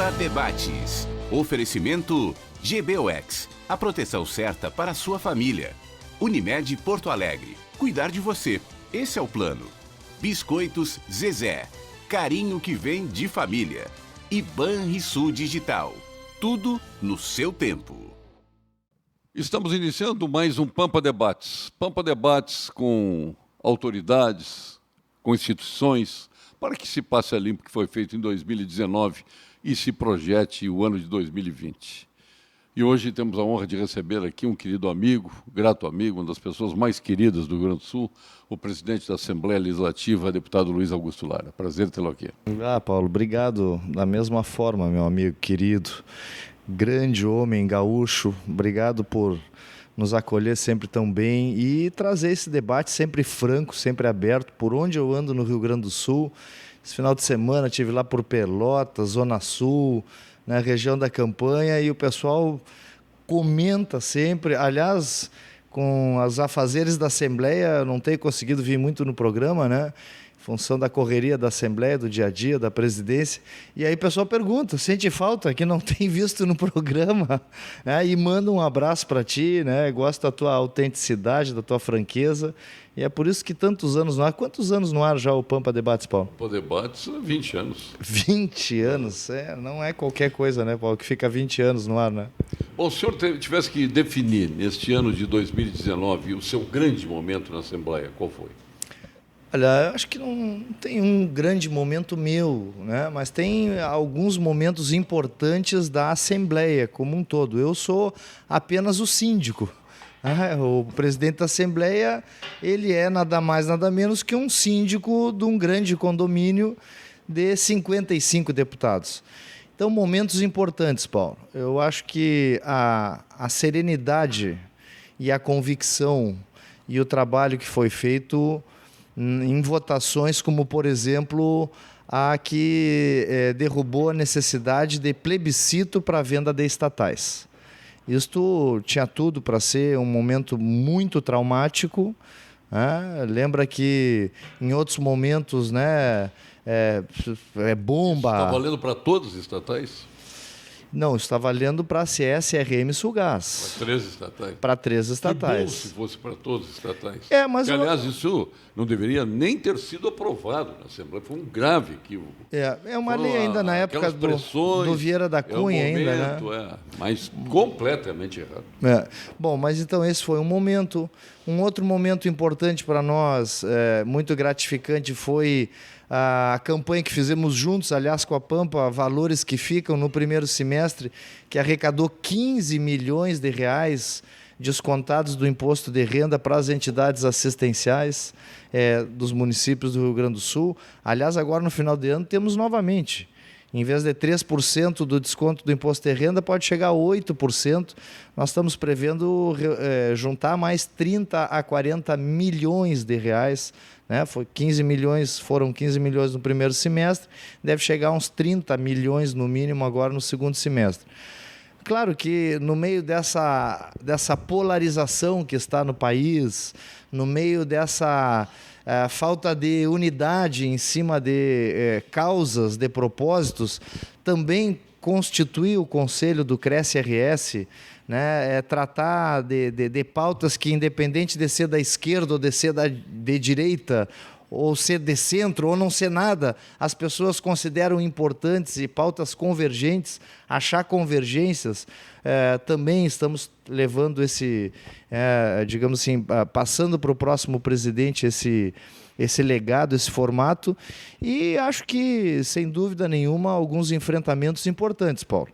Pampa Debates. Oferecimento GBUX, a proteção certa para a sua família. Unimed Porto Alegre, cuidar de você, esse é o plano. Biscoitos Zezé, carinho que vem de família. E Banrisul Digital, tudo no seu tempo. Estamos iniciando mais um Pampa Debates. Pampa Debates com autoridades, com instituições, para que se passe a limpo o que foi feito em 2019 e se projete o ano de 2020. E hoje temos a honra de receber aqui um querido amigo, grato amigo, uma das pessoas mais queridas do Rio Grande do Sul, o presidente da Assembleia Legislativa, deputado Luiz Augusto Lara. Prazer tê-lo aqui. Paulo, obrigado da mesma forma, meu amigo querido, grande homem gaúcho, obrigado por nos acolher sempre tão bem e trazer esse debate sempre franco, sempre aberto, por onde eu ando no Rio Grande do Sul. Esse final de semana estive lá por Pelotas, Zona Sul, na região da campanha, e o pessoal comenta sempre. Aliás, com os afazeres da Assembleia, não tenho conseguido vir muito no programa, né? Em função da correria da Assembleia, do dia a dia, da presidência. E aí o pessoal pergunta, sente falta que não tem visto no programa? Né? E manda um abraço para ti, né? Gosto da tua autenticidade, da tua franqueza. E é por isso que tantos anos no ar. Quantos anos no ar já o Pampa Debates, Paulo? Pampa Debates, 20 anos. 20 anos? Não é qualquer coisa, né, Paulo? Que fica 20 anos no ar, né? Bom, o senhor tivesse que definir, neste ano de 2019, o seu grande momento na Assembleia, qual foi? Olha, eu acho que não tem um grande momento meu, né? Mas tem alguns momentos importantes da Assembleia como um todo. Eu sou apenas o síndico. O presidente da Assembleia, ele é nada mais, nada menos que um síndico de um grande condomínio de 55 deputados. Então, momentos importantes, Paulo. Eu acho que a serenidade e a convicção e o trabalho que foi feito em votações como, por exemplo, a que derrubou a necessidade de plebiscito para a venda de estatais. Isto tinha tudo para ser um momento muito traumático. Lembra que em outros momentos, né, bomba... Está valendo para todos os estatais? Não, está valendo para a CSRM Sulgás. Para 13 estatais? Para 13 estatais. Que bom se fosse para todos os estatais. Mas que, aliás, isso não deveria nem ter sido aprovado na Assembleia. Foi um grave equívoco. É uma lei ainda na época do Vieira da Cunha, momento, ainda, né? Mas completamente errado. Bom, mas então esse foi um momento. Um outro momento importante para nós, muito gratificante, foi a campanha que fizemos juntos, aliás, com a Pampa, Valores que Ficam, no primeiro semestre, que arrecadou 15 milhões de reais descontados do imposto de renda para as entidades assistenciais dos municípios do Rio Grande do Sul. Aliás, agora no final de ano temos novamente. Em vez de 3% do desconto do imposto de renda, pode chegar a 8%. Nós estamos prevendo juntar mais 30 a 40 milhões de reais. Né? Foram 15 milhões no primeiro semestre, deve chegar a uns 30 milhões no mínimo agora no segundo semestre. Claro que no meio dessa polarização que está no país, no meio dessa falta de unidade em cima de causas, de propósitos, também constituir o Conselho do Cresce-RS, né, tratar de pautas que, independente de ser da esquerda ou de ser de direita, ou ser de centro, ou não ser nada, as pessoas consideram importantes e pautas convergentes, achar convergências. Também estamos levando digamos assim, passando para o próximo presidente esse legado, esse formato, e acho que, sem dúvida nenhuma, alguns enfrentamentos importantes, Paulo.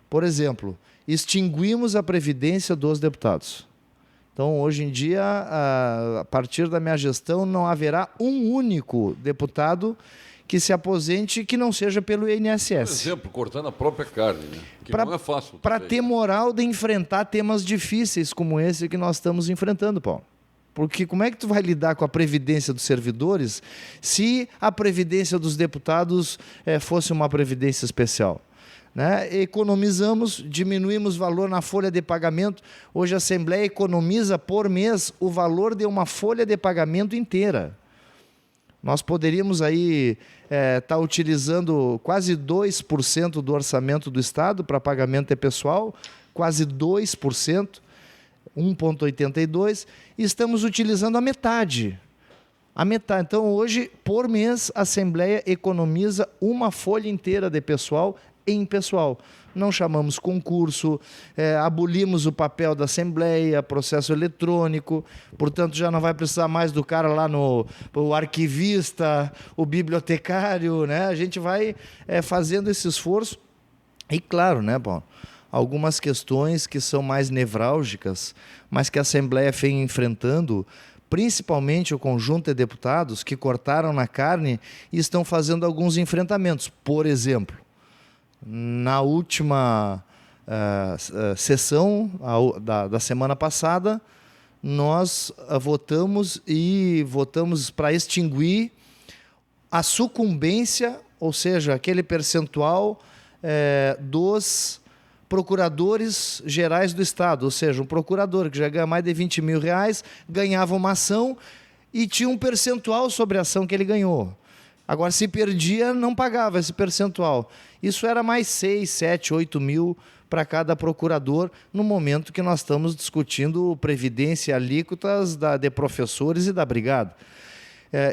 Por exemplo, extinguimos a Previdência dos deputados. Então, hoje em dia, a partir da minha gestão, não haverá um único deputado que se aposente que não seja pelo INSS. Por exemplo, cortando a própria carne, né? Que não é fácil. Para ter moral de enfrentar temas difíceis como esse que nós estamos enfrentando, Paulo. Porque como é que tu vai lidar com a previdência dos servidores se a previdência dos deputados fosse uma previdência especial? Né? Economizamos, diminuímos valor na folha de pagamento. Hoje a Assembleia economiza por mês o valor de uma folha de pagamento inteira. Nós poderíamos aí estar utilizando quase 2% do orçamento do Estado para pagamento de pessoal, quase 2%, 1,82%, e estamos utilizando a metade. A metade. Então, hoje, por mês, a Assembleia economiza uma folha inteira de pessoal em pessoal. Não chamamos concurso, abolimos o papel da Assembleia, processo eletrônico, portanto já não vai precisar mais do cara lá o arquivista, o bibliotecário, né? A gente vai fazendo esse esforço e, claro, né, Paulo, algumas questões que são mais nevrálgicas, mas que a Assembleia vem enfrentando, principalmente o conjunto de deputados que cortaram na carne e estão fazendo alguns enfrentamentos. Por exemplo, na última sessão da semana passada, nós votamos para extinguir a sucumbência, ou seja, aquele percentual dos procuradores gerais do Estado, ou seja, um procurador que já ganha mais de 20 mil reais, ganhava uma ação e tinha um percentual sobre a ação que ele ganhou. Agora, se perdia, não pagava esse percentual. Isso era mais 6, 7, 8 mil para cada procurador, no momento que nós estamos discutindo previdência e alíquotas de professores e da brigada.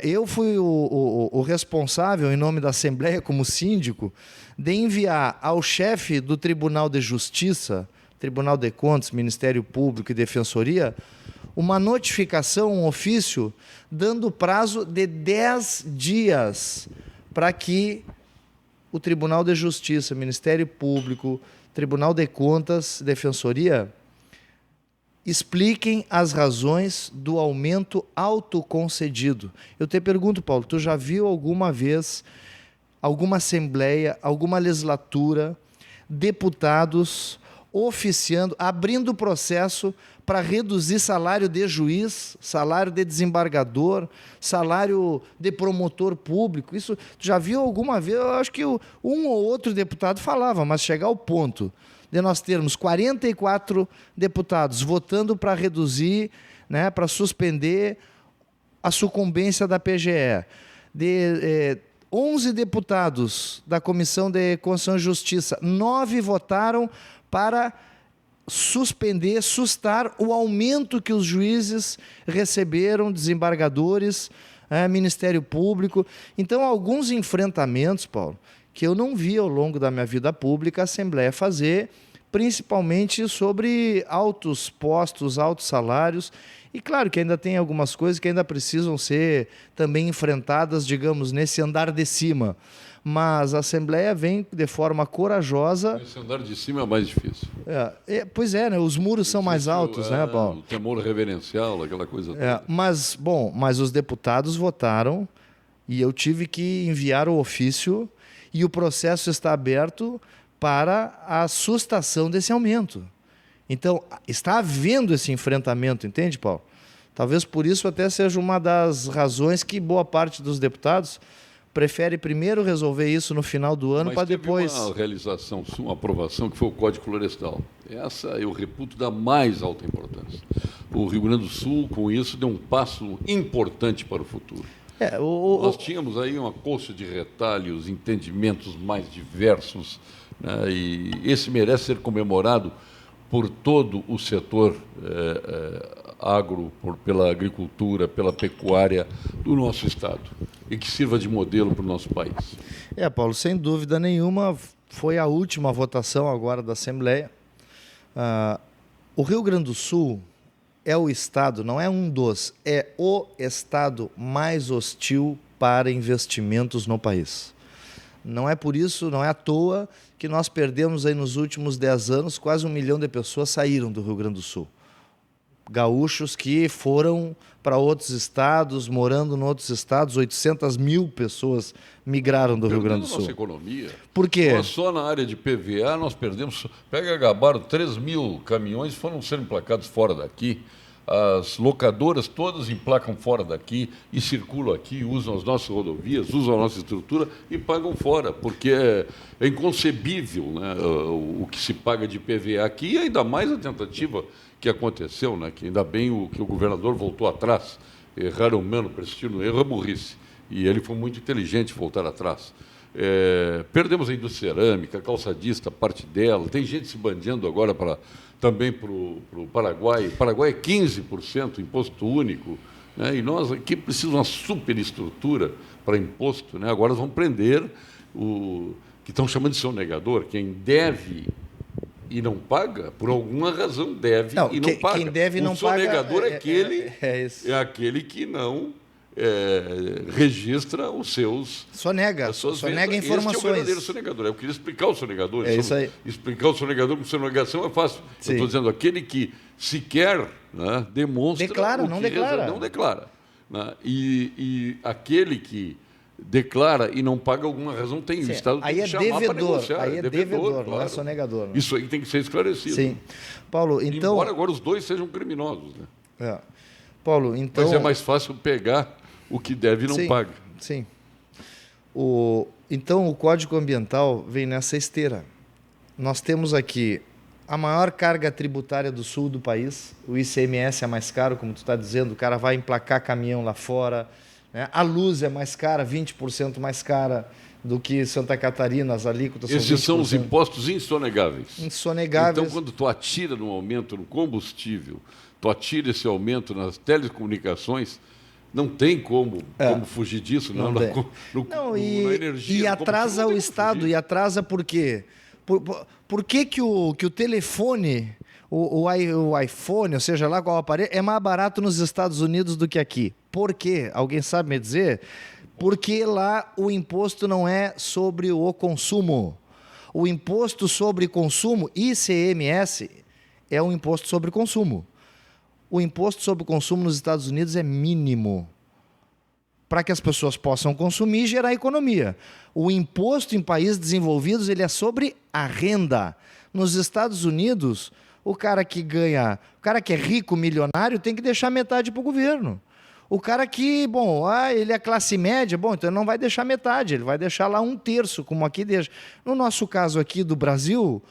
Eu fui o responsável, em nome da Assembleia, como síndico, de enviar ao chefe do Tribunal de Justiça, Tribunal de Contas, Ministério Público e Defensoria, uma notificação, um ofício, dando prazo de 10 dias para que o Tribunal de Justiça, Ministério Público, Tribunal de Contas, Defensoria, expliquem as razões do aumento autoconcedido. Eu te pergunto, Paulo, tu já viu alguma vez alguma Assembleia, alguma legislatura, deputados oficiando, abrindo processo para reduzir salário de juiz, salário de desembargador, salário de promotor público? Isso, tu já viu alguma vez? Eu acho que um ou outro deputado falava, mas chegar ao ponto de nós termos 44 deputados votando para reduzir, né, para suspender a sucumbência da PGE, de 11 deputados da Comissão de Constituição e Justiça, 9 votaram para suspender, sustar o aumento que os juízes receberam, desembargadores, Ministério Público. Então, alguns enfrentamentos, Paulo, que eu não vi ao longo da minha vida pública a Assembleia fazer, principalmente sobre altos postos, altos salários. E claro que ainda tem algumas coisas que ainda precisam ser também enfrentadas, digamos, nesse andar de cima. Mas a Assembleia vem de forma corajosa. Esse andar de cima é mais difícil. Pois é, né? Os muros são mais altos, né, Paulo? O temor reverencial, aquela coisa toda. Mas os deputados votaram e eu tive que enviar o ofício e o processo está aberto para a sustação desse aumento. Então, está havendo esse enfrentamento, entende, Paulo? Talvez por isso até seja uma das razões que boa parte dos deputados prefere primeiro resolver isso no final do ano para depois... Mas teve uma realização, uma aprovação, que foi o Código Florestal. Essa eu reputo da mais alta importância. O Rio Grande do Sul, com isso, deu um passo importante para o futuro. Nós tínhamos aí uma coxa de retalhos, entendimentos mais diversos, né? E esse merece ser comemorado por todo o setor agro, pela agricultura, pela pecuária do nosso Estado, e que sirva de modelo para o nosso país. Paulo, sem dúvida nenhuma, foi a última votação agora da Assembleia. O Rio Grande do Sul é o Estado, não é é o Estado mais hostil para investimentos no país. Não é por isso, não é à toa que nós perdemos aí nos últimos 10 anos, quase 1 milhão de pessoas saíram do Rio Grande do Sul. Gaúchos que foram para outros estados, morando em outros estados, 800 mil pessoas migraram do Rio Grande do Sul. Nossa economia. Por quê? Só na área de PVA nós perdemos, pega Gabaro, 3 mil caminhões foram sendo emplacados fora daqui. As locadoras todas emplacam fora daqui e circulam aqui, usam as nossas rodovias, usam a nossa estrutura e pagam fora, porque é inconcebível, né, o que se paga de PVA aqui, e ainda mais a tentativa que aconteceu, né, que ainda bem que o governador voltou atrás. Errar humano, persistir no erro é burrice. E ele foi muito inteligente voltar atrás. Perdemos a indústria cerâmica, a calçadista, parte dela. Tem gente se bandeando agora também para o Paraguai. O Paraguai é 15% imposto único. Né? E nós aqui precisamos de uma superestrutura para imposto. Né? Agora vamos prender o que estão chamando de sonegador, quem deve e não paga, por alguma razão deve e não paga. Quem deve e não paga... O sonegador é aquele que não registra os seus... Sonega informações. Este é o verdadeiro sonegador. Eu queria explicar o sonegador. Isso aí. Explicar o sonegador com sonegação é fácil. Sim. Eu estou dizendo aquele que sequer, né, demonstra... Não declara. Né? E aquele que declara e não paga alguma razão, tem o Estado tem que chamar para negociar. Aí é devedor, claro. Não é sonegador. Né? Isso aí tem que ser esclarecido. Sim. Paulo, então... Embora agora os dois sejam criminosos. Né? Paulo, então... Mas é mais fácil pegar o que deve e não paga. Sim. Então, o Código Ambiental vem nessa esteira. Nós temos aqui a maior carga tributária do sul do país. O ICMS é mais caro, como tu está dizendo. O cara vai emplacar caminhão lá fora. Né? A luz é mais cara, 20% mais cara do que Santa Catarina, as alíquotas são 20%. Esses são os impostos insonegáveis. Insonegáveis. Então, quando tu atira no aumento no combustível, tu atira esse aumento nas telecomunicações, não tem como fugir disso, na energia. E atrasa o Estado, e atrasa por quê? Por que o telefone, o iPhone, ou seja lá qual aparelho, é mais barato nos Estados Unidos do que aqui? Por quê? Alguém sabe me dizer? Porque lá o imposto não é sobre o consumo. O imposto sobre consumo, ICMS, é um imposto sobre consumo. O imposto sobre o consumo nos Estados Unidos é mínimo para que as pessoas possam consumir e gerar economia. O imposto em países desenvolvidos ele é sobre a renda. Nos Estados Unidos, o cara que é rico, milionário, tem que deixar metade para o governo. O cara que, ele é classe média, então ele não vai deixar metade, ele vai deixar lá 1/3, como aqui deixa. No nosso caso aqui do Brasil,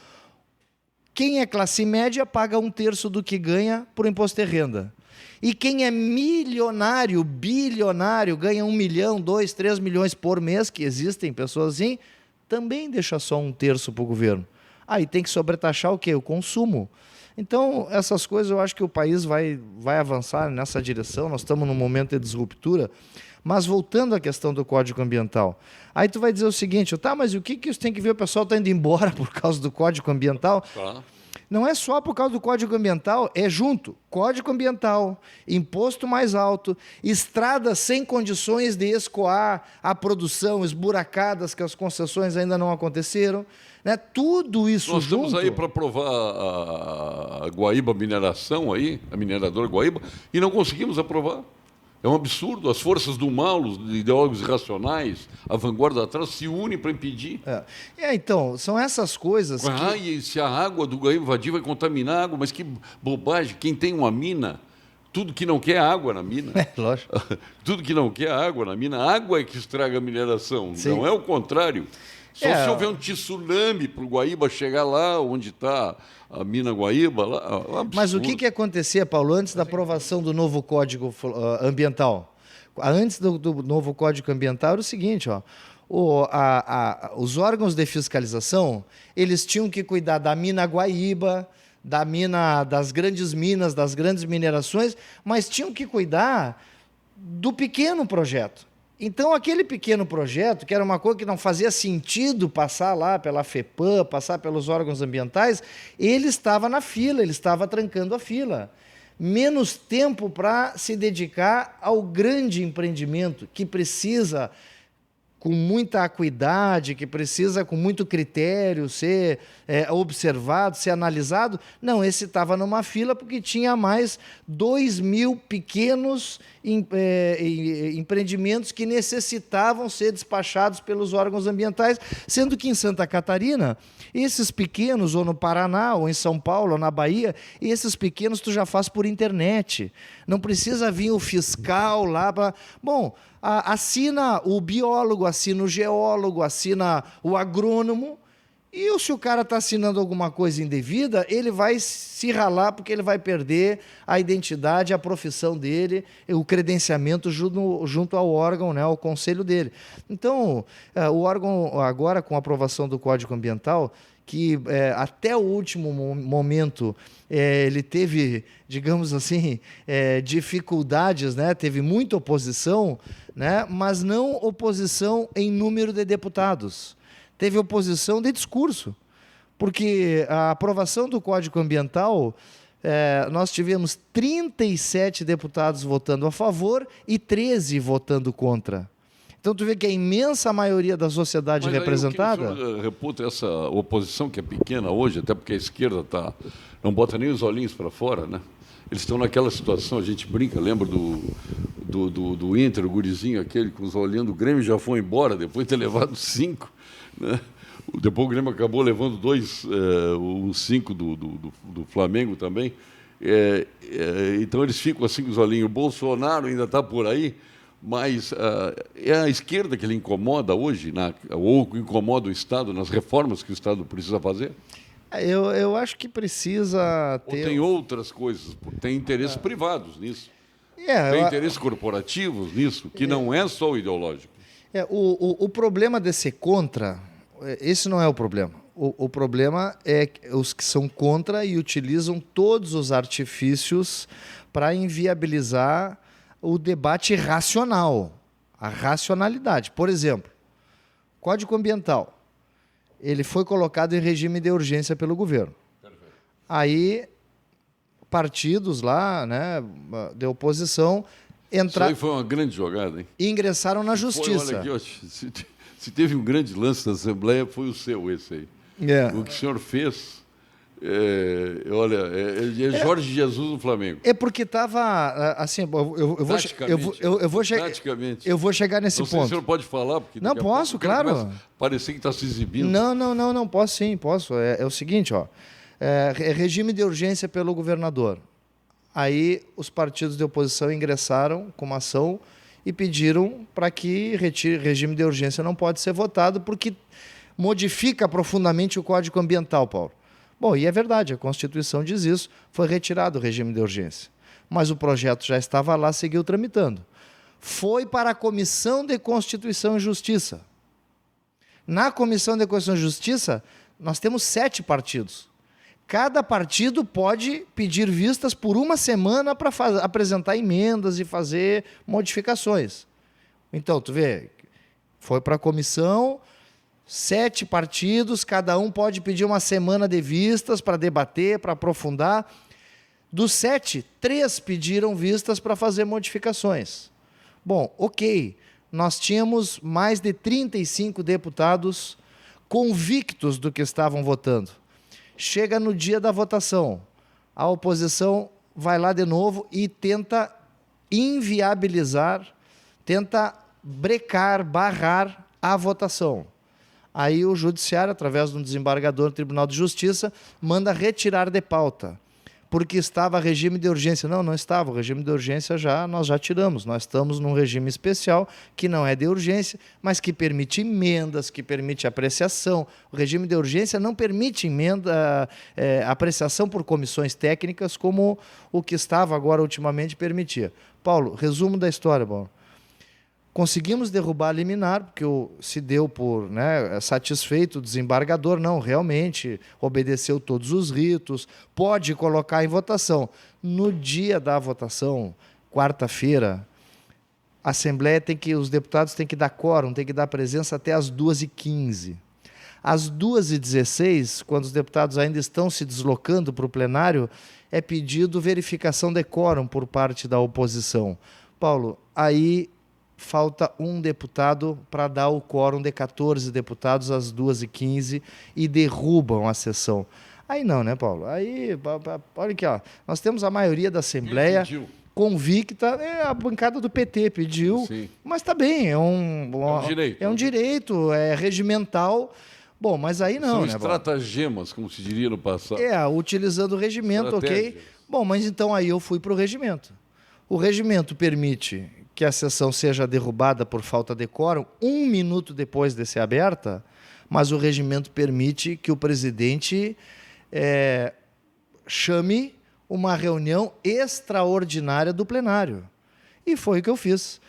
quem é classe média paga 1/3 do que ganha por imposto de renda. E quem é milionário, bilionário, ganha 1 milhão, 2, 3 milhões por mês, que existem pessoas assim, também deixa só 1/3 para o governo. Aí tem que sobretaxar o quê? O consumo. Então, essas coisas eu acho que o país vai avançar nessa direção, nós estamos num momento de disruptura. Mas voltando à questão do Código Ambiental, aí tu vai dizer o seguinte, mas o que isso tem que ver? O pessoal está indo embora por causa do Código Ambiental? Não é só por causa do Código Ambiental, é junto. Código Ambiental, imposto mais alto, estradas sem condições de escoar a produção, esburacadas que as concessões ainda não aconteceram. Né? Tudo isso Nós junto... estamos aí para aprovar a Guaíba Mineração, a mineradora Guaíba, e não conseguimos aprovar. É um absurdo. As forças do mal, os ideólogos irracionais, a vanguarda atrás, se unem para impedir. Então, são essas coisas E se a água do Guaíba invadir vai contaminar a água, mas que bobagem. Quem tem uma mina, tudo que não quer água na mina. Lógico. Tudo que não quer água na mina, a água é que estraga a mineração, Sim. não é o contrário. Só se houver um tsunami para o Guaíba chegar lá onde está a mina Guaíba. Lá, mas o que acontecia, Paulo, antes da aprovação do novo Código Ambiental? Antes do novo Código Ambiental era o seguinte, os órgãos de fiscalização, eles tinham que cuidar da mina Guaíba, das grandes minas, das grandes minerações, mas tinham que cuidar do pequeno projeto. Então, aquele pequeno projeto, que era uma coisa que não fazia sentido passar lá pela FEPAM, passar pelos órgãos ambientais, ele estava na fila, ele estava trancando a fila. Menos tempo para se dedicar ao grande empreendimento, que precisa, com muita acuidade, que precisa com muito critério ser observado, ser analisado. Não, esse estava numa fila porque tinha mais 2.000 pequenos empreendimentos que necessitavam ser despachados pelos órgãos ambientais, sendo que em Santa Catarina, esses pequenos, ou no Paraná, ou em São Paulo, ou na Bahia, esses pequenos tu já faz por internet. Não precisa vir o fiscal lá para... assina o biólogo, assina o geólogo, assina o agrônomo, E se o cara está assinando alguma coisa indevida, ele vai se ralar porque ele vai perder a identidade, a profissão dele, o credenciamento junto ao órgão, né, ao conselho dele. Então, o órgão, agora com a aprovação do Código Ambiental, que até o último momento ele teve, digamos assim, dificuldades, né? Teve muita oposição, né? Mas não oposição em número de deputados. Teve oposição de discurso, porque a aprovação do Código Ambiental, nós tivemos 37 deputados votando a favor e 13 votando contra. Então, tu vê que a imensa maioria da sociedade representada... Mas aí o senhor reputa essa oposição que é pequena hoje, até porque a esquerda não bota nem os olhinhos para fora, né? Eles estão naquela situação, a gente brinca, lembra do Inter, o gurizinho aquele com os olhinhos do Grêmio, já foi embora, depois de ter levado 5, né? Depois o Grêmio acabou levando 5 do Flamengo também. Então eles ficam assim com os olhinhos. O Bolsonaro ainda está por aí, mas é a esquerda que ele incomoda hoje, ou incomoda o Estado nas reformas que o Estado precisa fazer? Eu acho que precisa ter... Ou tem outras coisas, tem interesses privados nisso. Tem interesses corporativos nisso, que não é só o ideológico. O problema de ser contra, esse não é o problema. O problema é os que são contra e utilizam todos os artifícios para inviabilizar o debate racional, a racionalidade. Por exemplo, Código Ambiental. Ele foi colocado em regime de urgência pelo governo. Perfeito. Aí, partidos lá, né, de oposição... Isso aí foi uma grande jogada, hein? Ingressaram na justiça. Olha aqui, se teve um grande lance na Assembleia, foi o seu, esse aí. O que o senhor fez... é Jorge Jesus do Flamengo. É porque estava assim, eu vou chegar nesse ponto. Não sei se o senhor pode falar, porque não posso, claro. Parecer que está se exibindo. Não, posso sim, posso. É o seguinte, regime de urgência pelo governador. Aí os partidos de oposição ingressaram com uma ação e pediram para que regime de urgência não pode ser votado porque modifica profundamente o Código Ambiental, Paulo. Bom, e é verdade, a Constituição diz isso, foi retirado o regime de urgência. Mas o projeto já estava lá, seguiu tramitando. Foi para a Comissão de Constituição e Justiça. Na Comissão de Constituição e Justiça, nós temos 7 partidos. Cada partido pode pedir vistas por uma semana para apresentar emendas e fazer modificações. Então, tu vê, foi para a comissão... 7 partidos, cada um pode pedir uma semana de vistas para debater, para aprofundar. Dos 7, 3 pediram vistas para fazer modificações. Bom, ok, nós tínhamos mais de 35 deputados convictos do que estavam votando. Chega no dia da votação, a oposição vai lá de novo e tenta inviabilizar, tenta brecar, barrar a votação. Aí o judiciário, através de um desembargador do Tribunal de Justiça, manda retirar de pauta, porque estava regime de urgência. Não estava, o regime de urgência nós já tiramos. Nós estamos num regime especial que não é de urgência, mas que permite emendas, que permite apreciação. O regime de urgência não permite apreciação por comissões técnicas, como o que estava agora ultimamente permitia. Paulo, resumo da história, Paulo. Conseguimos derrubar a liminar, porque se deu por satisfeito o desembargador, não, realmente obedeceu todos os ritos, pode colocar em votação. No dia da votação, quarta-feira, a Assembleia os deputados têm que dar quórum, têm que dar presença até às 2h15. Às 2h16, quando os deputados ainda estão se deslocando para o plenário, é pedido verificação de quórum por parte da oposição. Paulo, aí... falta um deputado para dar o quórum de 14 deputados às 2h15 e derrubam a sessão. Aí não, né, Paulo? Aí, olha aqui, nós temos a maioria da Assembleia convicta, a bancada do PT pediu, sim, mas está bem, é um direito, é regimental. Bom, mas aí não, são estratagemas, como se diria no passado. Utilizando o regimento, ok. Bom, mas então aí eu fui para o regimento. O regimento permite que a sessão seja derrubada por falta de quórum 1 minuto depois de ser aberta, mas o regimento permite que o presidente chame uma reunião extraordinária do plenário. E foi o que eu fiz.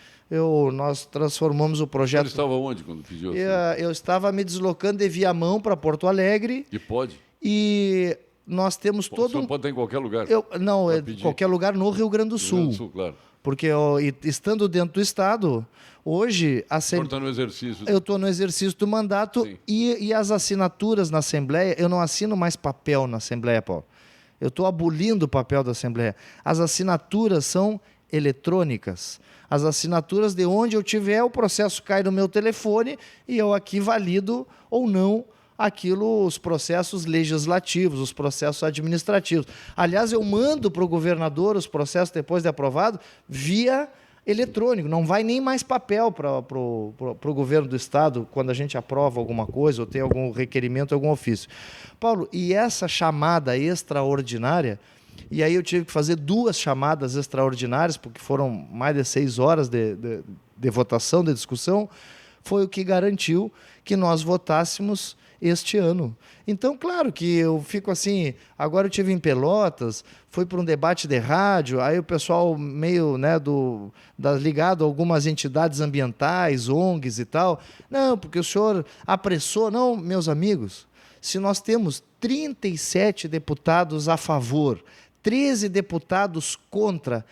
Nós transformamos o projeto... Você estava onde quando pediu? Eu estava me deslocando de Viamão para Porto Alegre. E pode? E nós temos todo... O senhor pode estar em qualquer lugar? Não, qualquer lugar no Rio Grande do Sul. Rio Grande do Sul, claro. Porque estando dentro do Estado, hoje... O senhor está no exercício? Eu estou no exercício do mandato e as assinaturas na Assembleia, eu não assino mais papel na Assembleia, Paulo. Eu estou abolindo o papel da Assembleia. As assinaturas são eletrônicas. As assinaturas de onde eu tiver, o processo cai no meu telefone e eu aqui valido ou não os processos legislativos, os processos administrativos. Aliás, eu mando para o governador os processos, depois de aprovado, via eletrônico. Não vai nem mais papel para o governo do Estado quando a gente aprova alguma coisa ou tem algum requerimento, algum ofício. Paulo, e essa chamada extraordinária, e aí eu tive que fazer 2 chamadas extraordinárias, porque foram mais de 6 horas de votação, de discussão, foi o que garantiu que nós votássemos este ano. Então, claro que eu fico assim, agora eu estive em Pelotas, fui para um debate de rádio, aí o pessoal meio ligado a algumas entidades ambientais, ONGs e tal, não, porque o senhor apressou. Não, meus amigos, se nós temos 37 deputados a favor, 13 deputados contra,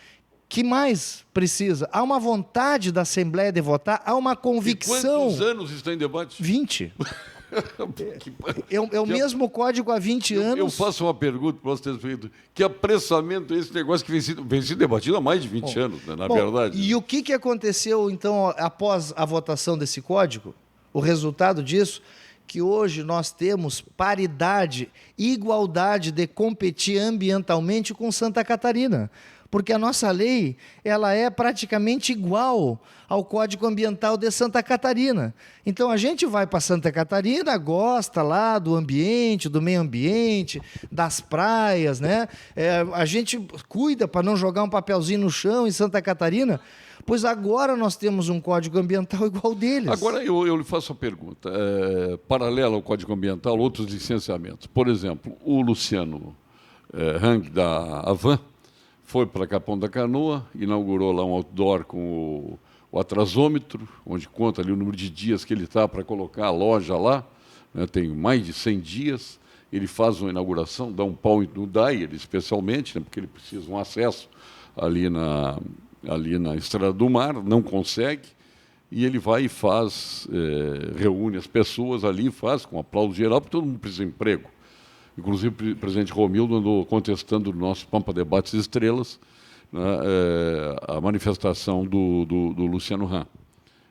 que mais precisa? Há uma vontade da Assembleia de votar, há uma convicção... E quantos anos está em debate? 20. É o mesmo código há 20 anos. Eu faço uma pergunta para você ter feito. Que apressamento é esse negócio que vem sido debatido há mais de 20 anos, né, na verdade? E o que aconteceu, então, após a votação desse código? O resultado disso, que hoje nós temos paridade, igualdade de competir ambientalmente com Santa Catarina. Porque a nossa lei ela é praticamente igual ao Código Ambiental de Santa Catarina. Então, a gente vai para Santa Catarina, gosta lá do ambiente, do meio ambiente, das praias, né? A gente cuida para não jogar um papelzinho no chão em Santa Catarina, pois agora nós temos um Código Ambiental igual deles. Agora, eu lhe faço a pergunta. Paralela ao Código Ambiental, outros licenciamentos. Por exemplo, o Luciano Hang, da Avan, foi para Capão da Canoa, inaugurou lá um outdoor com o atrasômetro, onde conta ali o número de dias que ele está para colocar a loja lá, né, tem mais de 100 dias, ele faz uma inauguração, dá um pau no Dair, especialmente, né, porque ele precisa de um acesso ali na Estrada do Mar, não consegue, e ele vai e faz, reúne as pessoas ali, faz com aplauso geral, porque todo mundo precisa de emprego. Inclusive, o presidente Romildo andou contestando no nosso Pampa Debates Estrelas, né, a manifestação do Luciano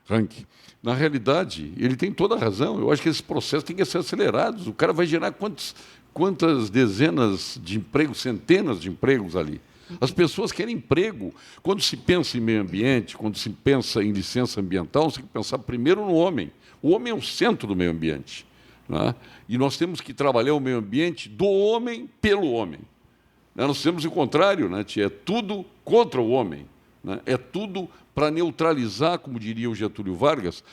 Hang. Na realidade, ele tem toda a razão. Eu acho que esses processos têm que ser acelerados. O cara vai gerar quantas dezenas de empregos, centenas de empregos ali. As pessoas querem emprego. Quando se pensa em meio ambiente, quando se pensa em licença ambiental, você tem que pensar primeiro no homem. O homem é o centro do meio ambiente. Né? E nós temos que trabalhar o meio ambiente do homem pelo homem. Né? Nós temos o contrário, né, tia? É tudo contra o homem. Né? É tudo para neutralizar, como diria o Getúlio Vargas,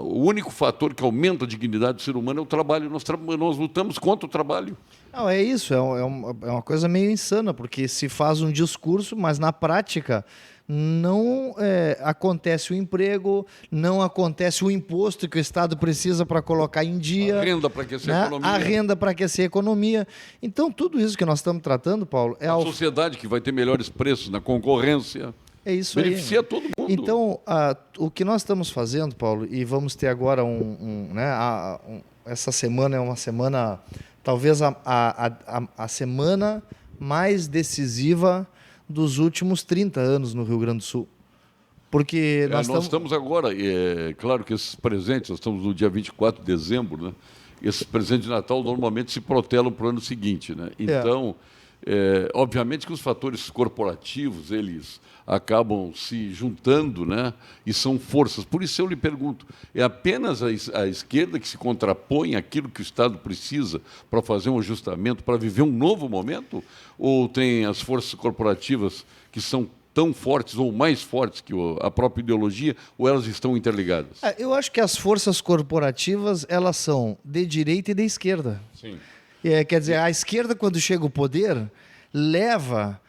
o único fator que aumenta a dignidade do ser humano é o trabalho. Nós lutamos contra o trabalho. Não, é isso, é uma coisa meio insana, porque se faz um discurso, mas na prática não acontece o emprego, não acontece o imposto que o Estado precisa para colocar em dia. A renda para aquecer a economia. A renda para aquecer a economia. Então, tudo isso que nós estamos tratando, Paulo... A sociedade que vai ter melhores preços na concorrência. É isso beneficia aí. todo mundo. Então, o que nós estamos fazendo, Paulo, e vamos ter agora essa semana é uma semana, talvez a semana mais decisiva dos últimos 30 anos no Rio Grande do Sul. Porque nós estamos agora, claro que esses presentes, nós estamos no dia 24 de dezembro, né? Esses presentes de Natal normalmente se protelam para o ano seguinte, né? Então, obviamente que os fatores corporativos, eles acabam se juntando, né? E são forças. Por isso eu lhe pergunto, é apenas a esquerda que se contrapõe àquilo que o Estado precisa para fazer um ajustamento, para viver um novo momento? Ou tem as forças corporativas que são tão fortes ou mais fortes que a própria ideologia, ou elas estão interligadas? Eu acho que as forças corporativas, elas são de direita e de esquerda. Sim. Quer dizer, a esquerda, quando chega ao poder, leva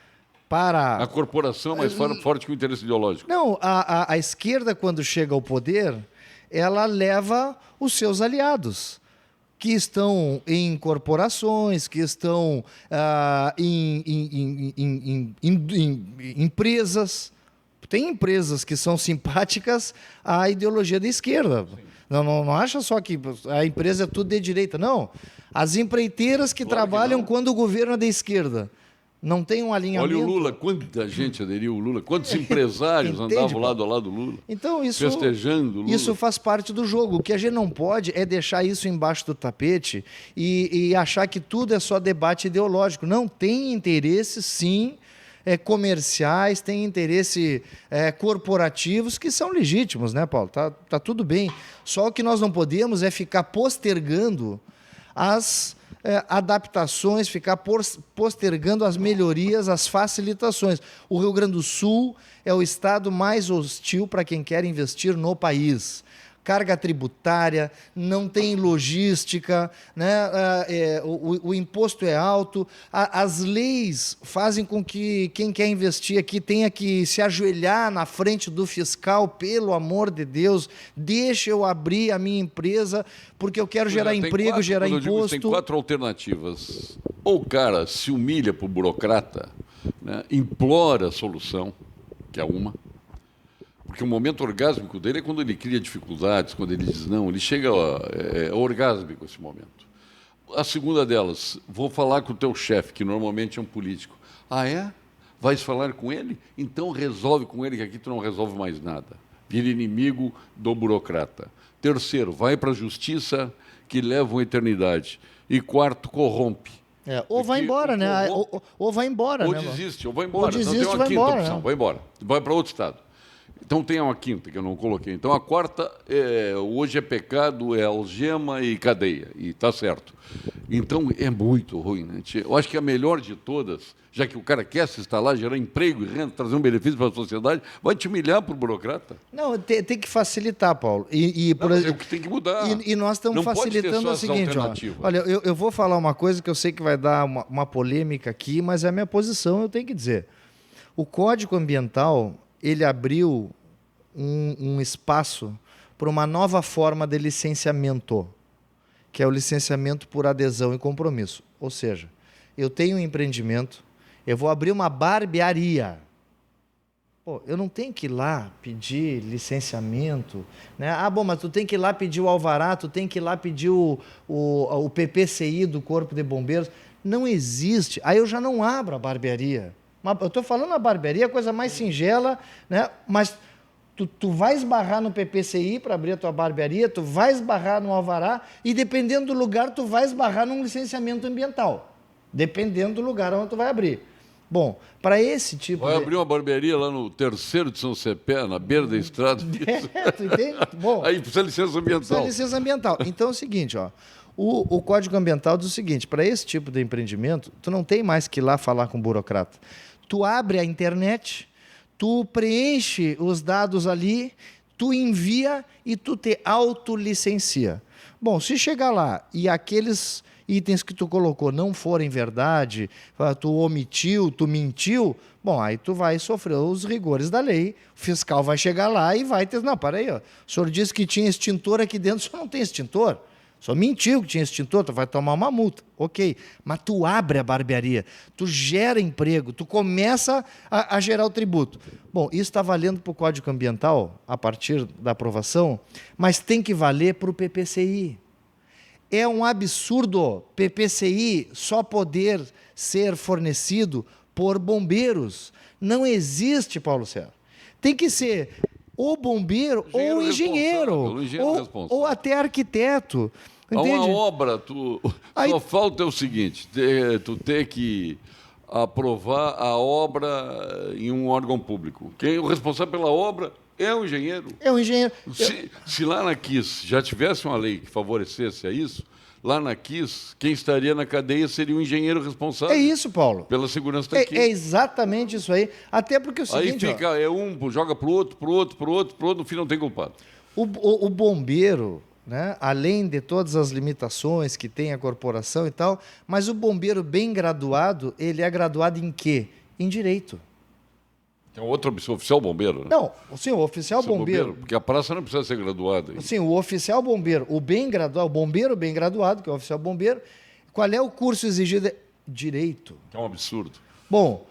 para... A corporação é mais forte que o interesse ideológico. Não, a esquerda, quando chega ao poder, ela leva os seus aliados, que estão em corporações, que estão em empresas. Tem empresas que são simpáticas à ideologia da esquerda. Não acha só que a empresa é tudo de direita. Não. As empreiteiras que trabalham quando o governo é da esquerda. Não tem um alinhamento. Olha o Lula, quanta gente aderiu ao Lula, quantos empresários andavam lado a lado do Lula, então, festejando o Lula. Isso faz parte do jogo. O que a gente não pode é deixar isso embaixo do tapete e achar que tudo é só debate ideológico. Não, tem interesses, sim, comerciais, tem interesses corporativos que são legítimos, né, Paulo? Tá tudo bem. Só o que nós não podemos é ficar postergando as adaptações, ficar postergando as melhorias, as facilitações. O Rio Grande do Sul é o estado mais hostil para quem quer investir no país. Carga tributária, não tem logística, né? O imposto é alto, as leis fazem com que quem quer investir aqui tenha que se ajoelhar na frente do fiscal, pelo amor de Deus, deixa eu abrir a minha empresa, porque eu quero gerar emprego, gerar imposto. Tem 4 alternativas. Ou o cara se humilha para o burocrata, né? Implora a solução, que é uma. Porque o momento orgásmico dele é quando ele cria dificuldades, quando ele diz não, ele chega orgásmico esse momento. A segunda delas, vou falar com o teu chefe, que normalmente é um político. Ah, é? Vais falar com ele? Então resolve com ele, que aqui tu não resolve mais nada. Vira inimigo do burocrata. Terceiro, vai para a justiça, que leva uma eternidade. E quarto, corrompe. Ou vai embora, né? Ou vai embora, ou né? Desiste, ou vai embora. Ou desiste, não tem uma vai quinta embora, opção, né? vai embora. Vai para outro estado. Então tem uma quinta que eu não coloquei. Então a quarta, hoje é pecado, é algema e cadeia. E está certo. Então é muito ruim, né? Eu acho que a melhor de todas, já que o cara quer se instalar, gerar emprego e renda, trazer um benefício para a sociedade, vai te humilhar para o burocrata. Não, tem que facilitar, Paulo. É o que tem que mudar. E nós estamos facilitando o seguinte, olha, eu vou falar uma coisa que eu sei que vai dar uma polêmica aqui, mas é a minha posição, eu tenho que dizer. O Código Ambiental, ele abriu um espaço para uma nova forma de licenciamento, que é o licenciamento por adesão e compromisso. Ou seja, eu tenho um empreendimento, eu vou abrir uma barbearia. Pô, eu não tenho que ir lá pedir licenciamento, né? Ah, bom, mas tu tem que ir lá pedir o alvará, tu tem que ir lá pedir o PPCI do Corpo de Bombeiros. Não existe. Aí eu já não abro a barbearia. Eu estou falando a barbearia, a coisa mais singela, né? Mas tu vai esbarrar no PPCI para abrir a tua barbearia, tu vai esbarrar no alvará e, dependendo do lugar, tu vai esbarrar num licenciamento ambiental. Dependendo do lugar onde tu vai abrir. Bom, para esse tipo vai abrir uma barbearia lá no 3º de São Cepé, na beira da estrada. Tu entende? Bom, aí precisa licença ambiental. Precisa licença ambiental. Então é o seguinte, ó. O Código Ambiental diz o seguinte, para esse tipo de empreendimento, tu não tem mais que ir lá falar com o burocrata. Tu abre a internet, tu preenche os dados ali, tu envia e tu te autolicencia. Bom, se chegar lá e aqueles itens que tu colocou não forem verdade, tu omitiu, tu mentiu, bom, aí tu vai sofrer os rigores da lei, o fiscal vai chegar lá e vai ter... Não, para aí, ó. O senhor disse que tinha extintor aqui dentro, o senhor não tem extintor. Só mentiu que tinha extintor, tu vai tomar uma multa. Ok, mas tu abre a barbearia, tu gera emprego, tu começa a gerar o tributo. Bom, isso está valendo para o Código Ambiental, a partir da aprovação, mas tem que valer para o PPCI. É um absurdo PPCI só poder ser fornecido por bombeiros. Não existe, Paulo Sérgio. Tem que ser ou bombeiro ou engenheiro, ou até arquiteto. Entende? Há uma obra, só falta é o seguinte, tu ter que aprovar a obra em um órgão público. Quem é o responsável pela obra é o engenheiro. É o engenheiro. Se lá na KISS já tivesse uma lei que favorecesse a isso, lá na Kiss, quem estaria na cadeia seria o engenheiro responsável. É isso, Paulo. Pela segurança da Kiss. É exatamente isso aí. Até porque é o seguinte... Aí fica, joga pro outro, no fim não tem culpado. O bombeiro, né, além de todas as limitações que tem a corporação e tal, mas o bombeiro bem graduado, ele é graduado em quê? Em direito. É outro oficial bombeiro, né? Não, sim, o oficial bombeiro. Porque a praça não precisa ser graduada. Sim, o oficial bombeiro, o bem graduado, o bombeiro bem graduado, que é o oficial bombeiro, qual é o curso exigido? Direito. É um absurdo. Bom,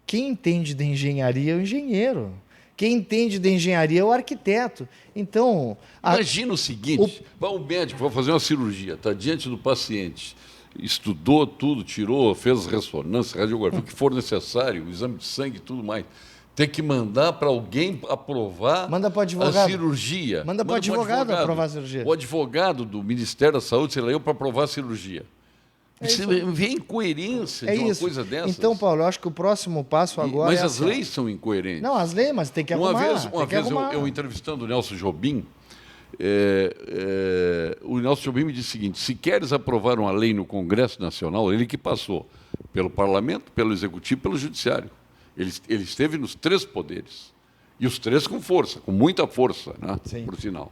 quem entende de engenharia é o engenheiro. Quem entende de engenharia é o arquiteto. Então... Imagina o seguinte, vai um médico, vai fazer uma cirurgia, está diante do paciente, estudou tudo, tirou, fez ressonância, radiografia, o que for necessário, o exame de sangue e tudo mais. Tem que mandar para alguém aprovar a cirurgia. Manda para o advogado aprovar a cirurgia. O advogado do Ministério da Saúde, sei lá, eu para aprovar a cirurgia. Você vê a incoerência de uma coisa dessas. Então, Paulo, eu acho que o próximo passo agora mas as leis são incoerentes. Não, as leis, mas tem que arrumar. Uma vez eu entrevistando o Nelson Jobim, o Nelson Jobim me disse o seguinte: se queres aprovar uma lei no Congresso Nacional, ele que passou pelo Parlamento, pelo Executivo e pelo Judiciário. Ele esteve nos 3 poderes. E os 3 com força, com muita força, né? Por sinal.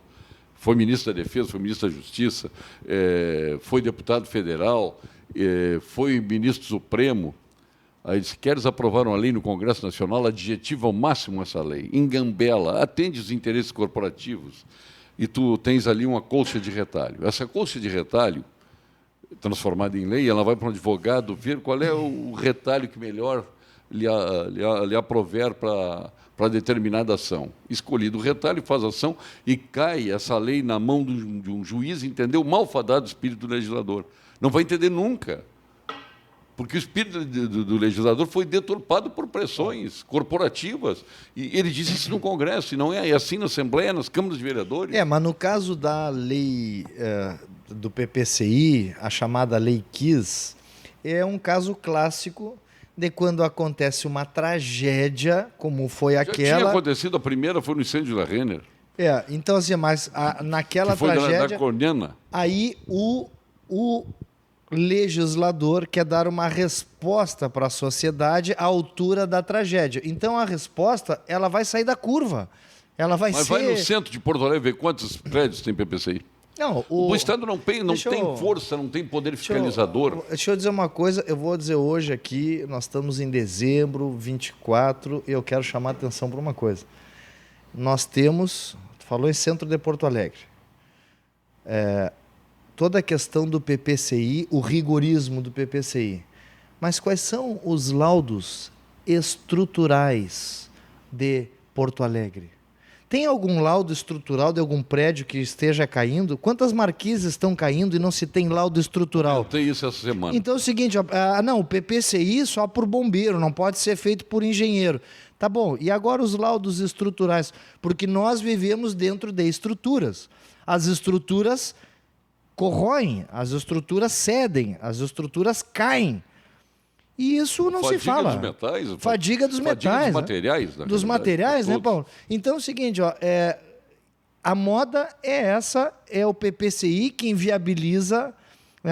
Foi ministro da Defesa, foi ministro da Justiça, foi deputado federal, foi ministro supremo. Aí disse: queres aprovar uma lei no Congresso Nacional, adjetiva ao máximo essa lei, engambela, atende os interesses corporativos, e tu tens ali uma colcha de retalho. Essa colcha de retalho, transformada em lei, ela vai para um advogado ver qual é o retalho que melhor lhe aprover para determinada ação. Escolhido o retalho, faz ação e cai essa lei na mão de um juiz, entendeu? O malfadado espírito do legislador. Não vai entender nunca. Porque o espírito do legislador foi deturpado por pressões corporativas. E ele diz isso no Congresso, e não é assim na Assembleia, nas câmaras de vereadores. Mas no caso da lei do PPCI, a chamada Lei Kiss, é um caso clássico de quando acontece uma tragédia, como foi aquela... Já tinha acontecido, a primeira foi no incêndio da Renner. Então assim, mas naquela que foi tragédia... da Cornena. Aí o legislador quer dar uma resposta para a sociedade à altura da tragédia. Então a resposta, ela vai sair da curva. Ela vai Mas ser... vai no centro de Porto Alegre ver quantos prédios tem PPCI. Não, o Estado não tem força, não tem poder fiscalizador. Deixa eu dizer uma coisa, eu vou dizer hoje aqui, nós estamos em dezembro 24, e eu quero chamar a atenção para uma coisa. Nós temos, falou em centro de Porto Alegre, toda a questão do PPCI, o rigorismo do PPCI. Mas quais são os laudos estruturais de Porto Alegre? Tem algum laudo estrutural de algum prédio que esteja caindo? Quantas marquises estão caindo e não se tem laudo estrutural? Eu tenho isso essa semana. Então é o seguinte, não, o PPCI só por bombeiro, não pode ser feito por engenheiro. Tá bom, e agora os laudos estruturais? Porque nós vivemos dentro de estruturas. As estruturas corroem, as estruturas cedem, as estruturas caem. E isso não se fala. Fadiga dos metais. Dos materiais. Dos materiais, né, Paulo? Então é o seguinte, a moda é essa, é o PPCI que inviabiliza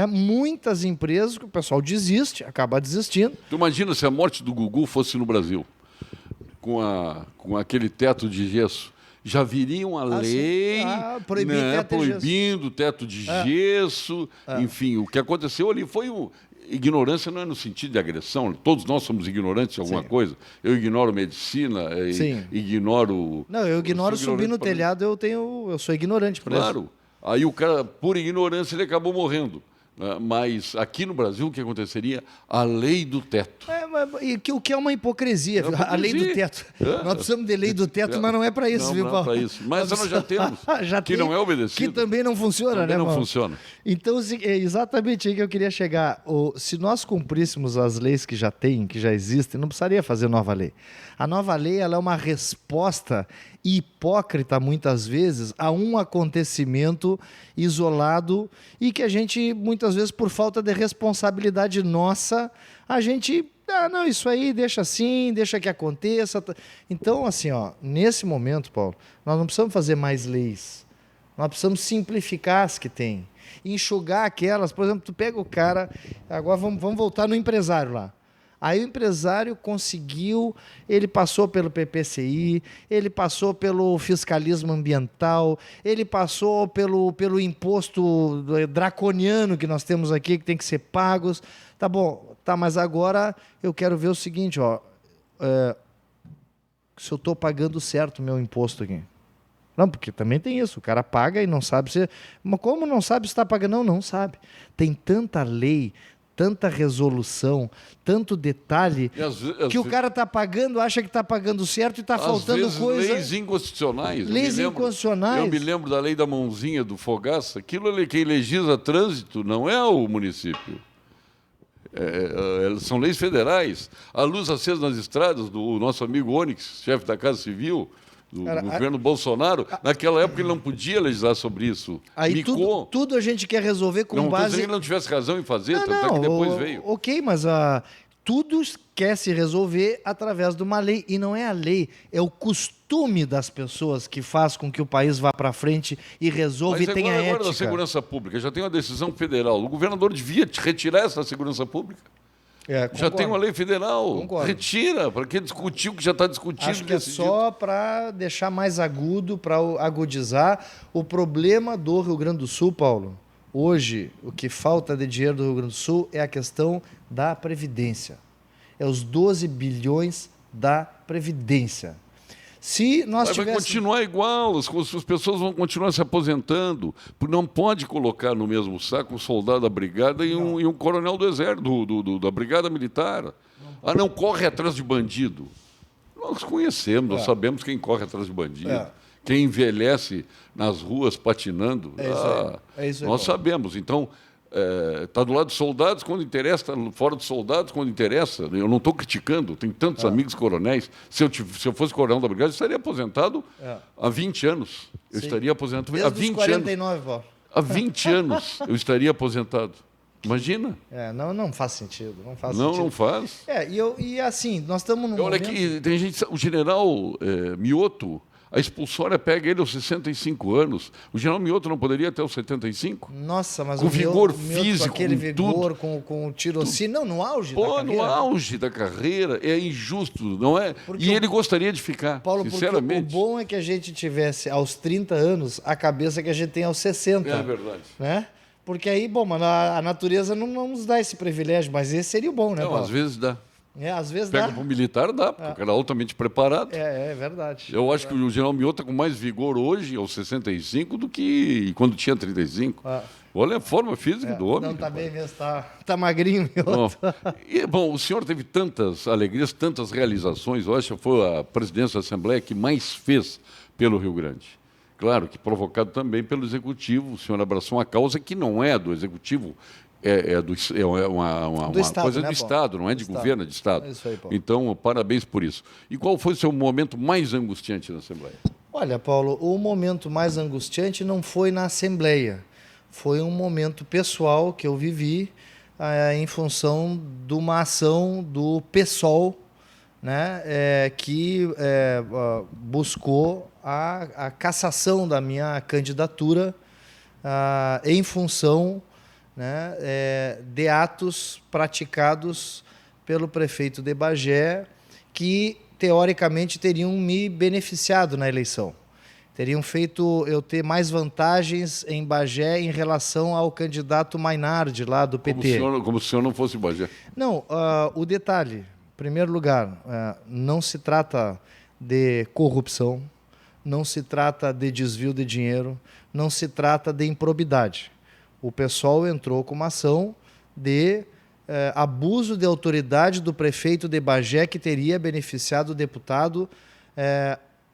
muitas empresas, que o pessoal desiste, acaba desistindo. Tu imagina se a morte do Gugu fosse no Brasil, com aquele teto de gesso. Já viria uma lei proibindo o teto de gesso. Enfim, o que aconteceu ali foi ignorância, não é no sentido de agressão. Todos nós somos ignorantes de alguma coisa. Eu ignoro medicina, ignoro... Não, eu ignoro subir no telhado, eu sou ignorante. Claro. Aí o cara, por ignorância, ele acabou morrendo. Mas aqui no Brasil, o que aconteceria? A lei do teto. O que é uma hipocrisia, viu? A lei do teto. Nós precisamos de lei do teto, mas não é para isso, viu, Paulo? Não é para isso. Mas nós já temos, que não é obedecido. Que também não funciona, também não funciona. Então, é exatamente aí que eu queria chegar. Se nós cumpríssemos as leis que já tem, que já existem, não precisaria fazer nova lei. A nova lei, ela é uma resposta hipócrita, muitas vezes, a um acontecimento isolado e que a gente, muitas vezes, por falta de responsabilidade nossa, a gente... não, isso aí deixa assim, deixa que aconteça. Então, assim, nesse momento, Paulo, nós não precisamos fazer mais leis. Nós precisamos simplificar as que tem. Enxugar aquelas, por exemplo, tu pega o cara, agora vamos voltar no empresário lá. Aí o empresário conseguiu, ele passou pelo PPCI, ele passou pelo fiscalismo ambiental, ele passou pelo imposto draconiano que nós temos aqui, que tem que ser pagos. Tá bom, tá, mas agora eu quero ver o seguinte, ó, se eu estou pagando certo o meu imposto aqui. Não, porque também tem isso, o cara paga e não sabe se... Mas como não sabe se está pagando? Não, não sabe. Tem tanta lei, tanta resolução, tanto detalhe, que o cara está pagando, acha que está pagando certo e está faltando vezes, coisa... leis inconstitucionais. Leis inconstitucionais. Eu me lembro da lei da mãozinha do Fogaça. Aquilo ali, quem legisla trânsito não é o município. São leis federais. A luz acesa nas estradas do nosso amigo Onyx, chefe da Casa Civil, do governo Bolsonaro, naquela época ele não podia legislar sobre isso. Aí tudo a gente quer resolver com base... Não estou dizendo que ele não tivesse razão em fazer, tanto que depois veio. Ok, mas tudo quer se resolver através de uma lei. E não é a lei, é o costume das pessoas que faz com que o país vá para frente e resolva e tenha ética. Agora da segurança pública, já tem uma decisão federal. O governador devia retirar essa segurança pública. Já tem uma lei federal. Concordo. Retira. Para que discutir o que já está discutido? Acho que é só para deixar mais agudo, para agudizar o problema do Rio Grande do Sul, Paulo. Hoje, o que falta de dinheiro do Rio Grande do Sul é a questão da Previdência. É os 12 bilhões da Previdência. Se nós vai continuar igual, as pessoas vão continuar se aposentando. Não pode colocar no mesmo saco um soldado da brigada e um coronel do exército, da brigada militar. Não corre atrás de bandido. Nós conhecemos, nós sabemos quem corre atrás de bandido. Quem envelhece nas ruas patinando. É isso aí, nós sabemos. Então, está do lado dos soldados quando interessa, está fora dos soldados quando interessa. Eu não estou criticando, tenho tantos amigos coronéis. Se eu fosse coronel da brigada, eu estaria aposentado há 20 anos. Eu estaria aposentado há 20 49, anos. Paulo. Há 20 anos eu estaria aposentado. Imagina. Não faz sentido. Não faz. E assim, nós estamos num Olha momento... aqui, tem gente, o general Mioto, a expulsória pega ele aos 65 anos. O general Mioto não poderia até os 75? Nossa, mas com vigor Mioto, físico, com aquele vigor, tudo. com o tirocínio, não, no auge da carreira. No auge da carreira, é injusto, não é? E ele gostaria de ficar, Paulo, sinceramente. Porque o bom é que a gente tivesse aos 30 anos a cabeça que a gente tem aos 60. É verdade. Né? Porque aí, mano, a natureza não nos dá esse privilégio, mas esse seria o bom, né, Paulo? Às vezes dá. Às vezes Pega dá. para o militar, dá, porque o cara é altamente preparado. É verdade. Eu acho que o general Mioto está com mais vigor hoje, aos 65, do que quando tinha 35. Olha a forma física do homem. Não, está bem mesmo, tá magrinho, Mioto. Bom, o senhor teve tantas alegrias, tantas realizações. Eu acho que foi a presidência da Assembleia que mais fez pelo Rio Grande. Claro que provocado também pelo Executivo. O senhor abraçou uma causa que não é do Executivo, uma Estado, coisa né, do Estado, não é de governo, é de Estado. É isso aí, Paulo. Então, parabéns por isso. E qual foi o seu momento mais angustiante na Assembleia? Olha, Paulo, o momento mais angustiante não foi na Assembleia. Foi um momento pessoal que eu vivi em função de uma ação do PSOL, né, que buscou a cassação da minha candidatura em função, né, de atos praticados pelo prefeito de Bagé que, teoricamente, teriam me beneficiado na eleição. Teriam feito eu ter mais vantagens em Bagé em relação ao candidato Mainardi, lá do PT. Como se o senhor não fosse Bagé. Não, o detalhe, em primeiro lugar, não se trata de corrupção, não se trata de desvio de dinheiro, não se trata de improbidade. O pessoal entrou com uma ação de abuso de autoridade do prefeito de Bagé, que teria beneficiado o deputado,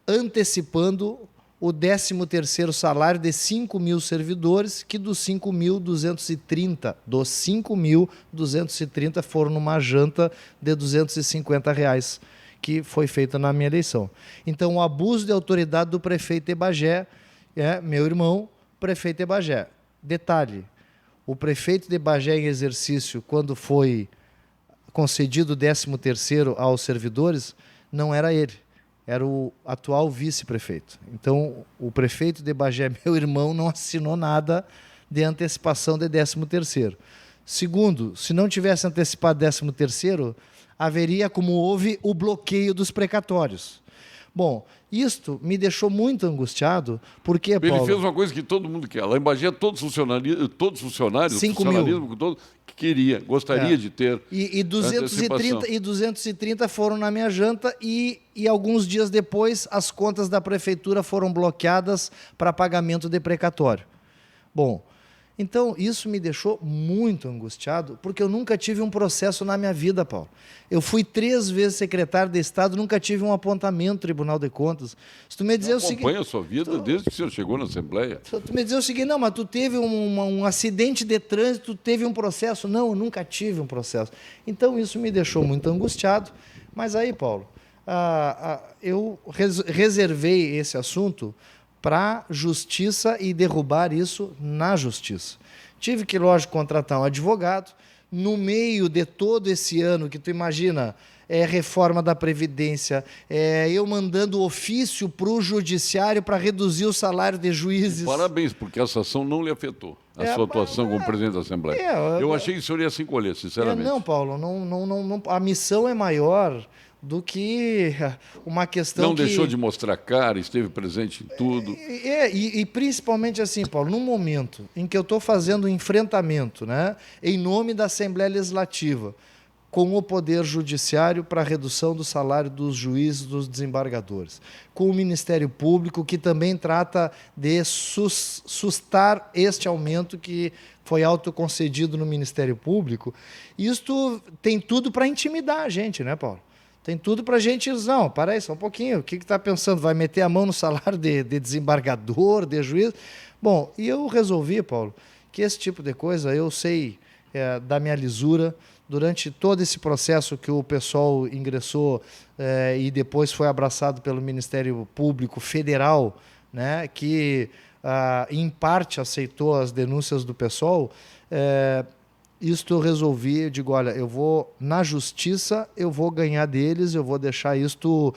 antecipando o 13º salário de 5 mil servidores, que dos 5.230 foram numa janta de R$250, que foi feita na minha eleição. Então, o abuso de autoridade do prefeito de Bagé, meu irmão, prefeito de Bagé. Detalhe, o prefeito de Bagé em exercício, quando foi concedido o 13º aos servidores, não era ele. era o atual vice-prefeito. Então, o prefeito de Bagé, meu irmão, não assinou nada de antecipação de 13º. Segundo, se não tivesse antecipado 13º, haveria, como houve, o bloqueio dos precatórios. Bom, isto me deixou muito angustiado, porque, Ele Paulo, fez uma coisa que todo mundo quer. Lá em Bagé, todos os funcionários, 5 mil. funcionalismo, todo, que gostaria de ter E antecipação. 230 foram na minha janta e alguns dias depois as contas da prefeitura foram bloqueadas para pagamento de precatório. Bom, então isso me deixou muito angustiado, porque eu nunca tive um processo na minha vida, Paulo. Eu fui 3 vezes secretário de Estado, nunca tive um apontamento no Tribunal de Contas. Se tu me dizer o seguinte... Acompanha a sua vida desde que o senhor chegou na Assembleia. Se tu me dizer o seguinte, não, mas tu teve um acidente de trânsito, tu teve um processo. Não, eu nunca tive um processo. Então isso me deixou muito angustiado. Mas aí, Paulo, eu reservei esse assunto para a justiça e derrubar isso na justiça. Tive que, lógico, contratar um advogado. No meio de todo esse ano, que tu imagina, reforma da Previdência, eu mandando ofício para o Judiciário para reduzir o salário de juízes. Parabéns, porque essa ação não lhe afetou, a sua atuação como presidente da Assembleia. Eu achei que o senhor ia se encolher, sinceramente. Não, Paulo, não, a missão é maior do que uma questão não deixou de mostrar cara, esteve presente em tudo. E principalmente assim, Paulo, no momento em que eu estou fazendo um enfrentamento, né, em nome da Assembleia Legislativa, com o Poder Judiciário para a redução do salário dos juízes, dos desembargadores, com o Ministério Público, que também trata de sustar este aumento que foi autoconcedido no Ministério Público, isto tem tudo para intimidar a gente, né, Paulo? Tem tudo para a gente... Não, para aí só um pouquinho. O que está pensando? Vai meter a mão no salário de desembargador, de juiz? Bom, e eu resolvi, Paulo, que esse tipo de coisa eu sei da minha lisura. Durante todo esse processo que o pessoal ingressou e depois foi abraçado pelo Ministério Público Federal, né, que em parte aceitou as denúncias do pessoal, isto eu resolvi, eu digo, olha, eu vou na justiça, eu vou ganhar deles, eu vou deixar isto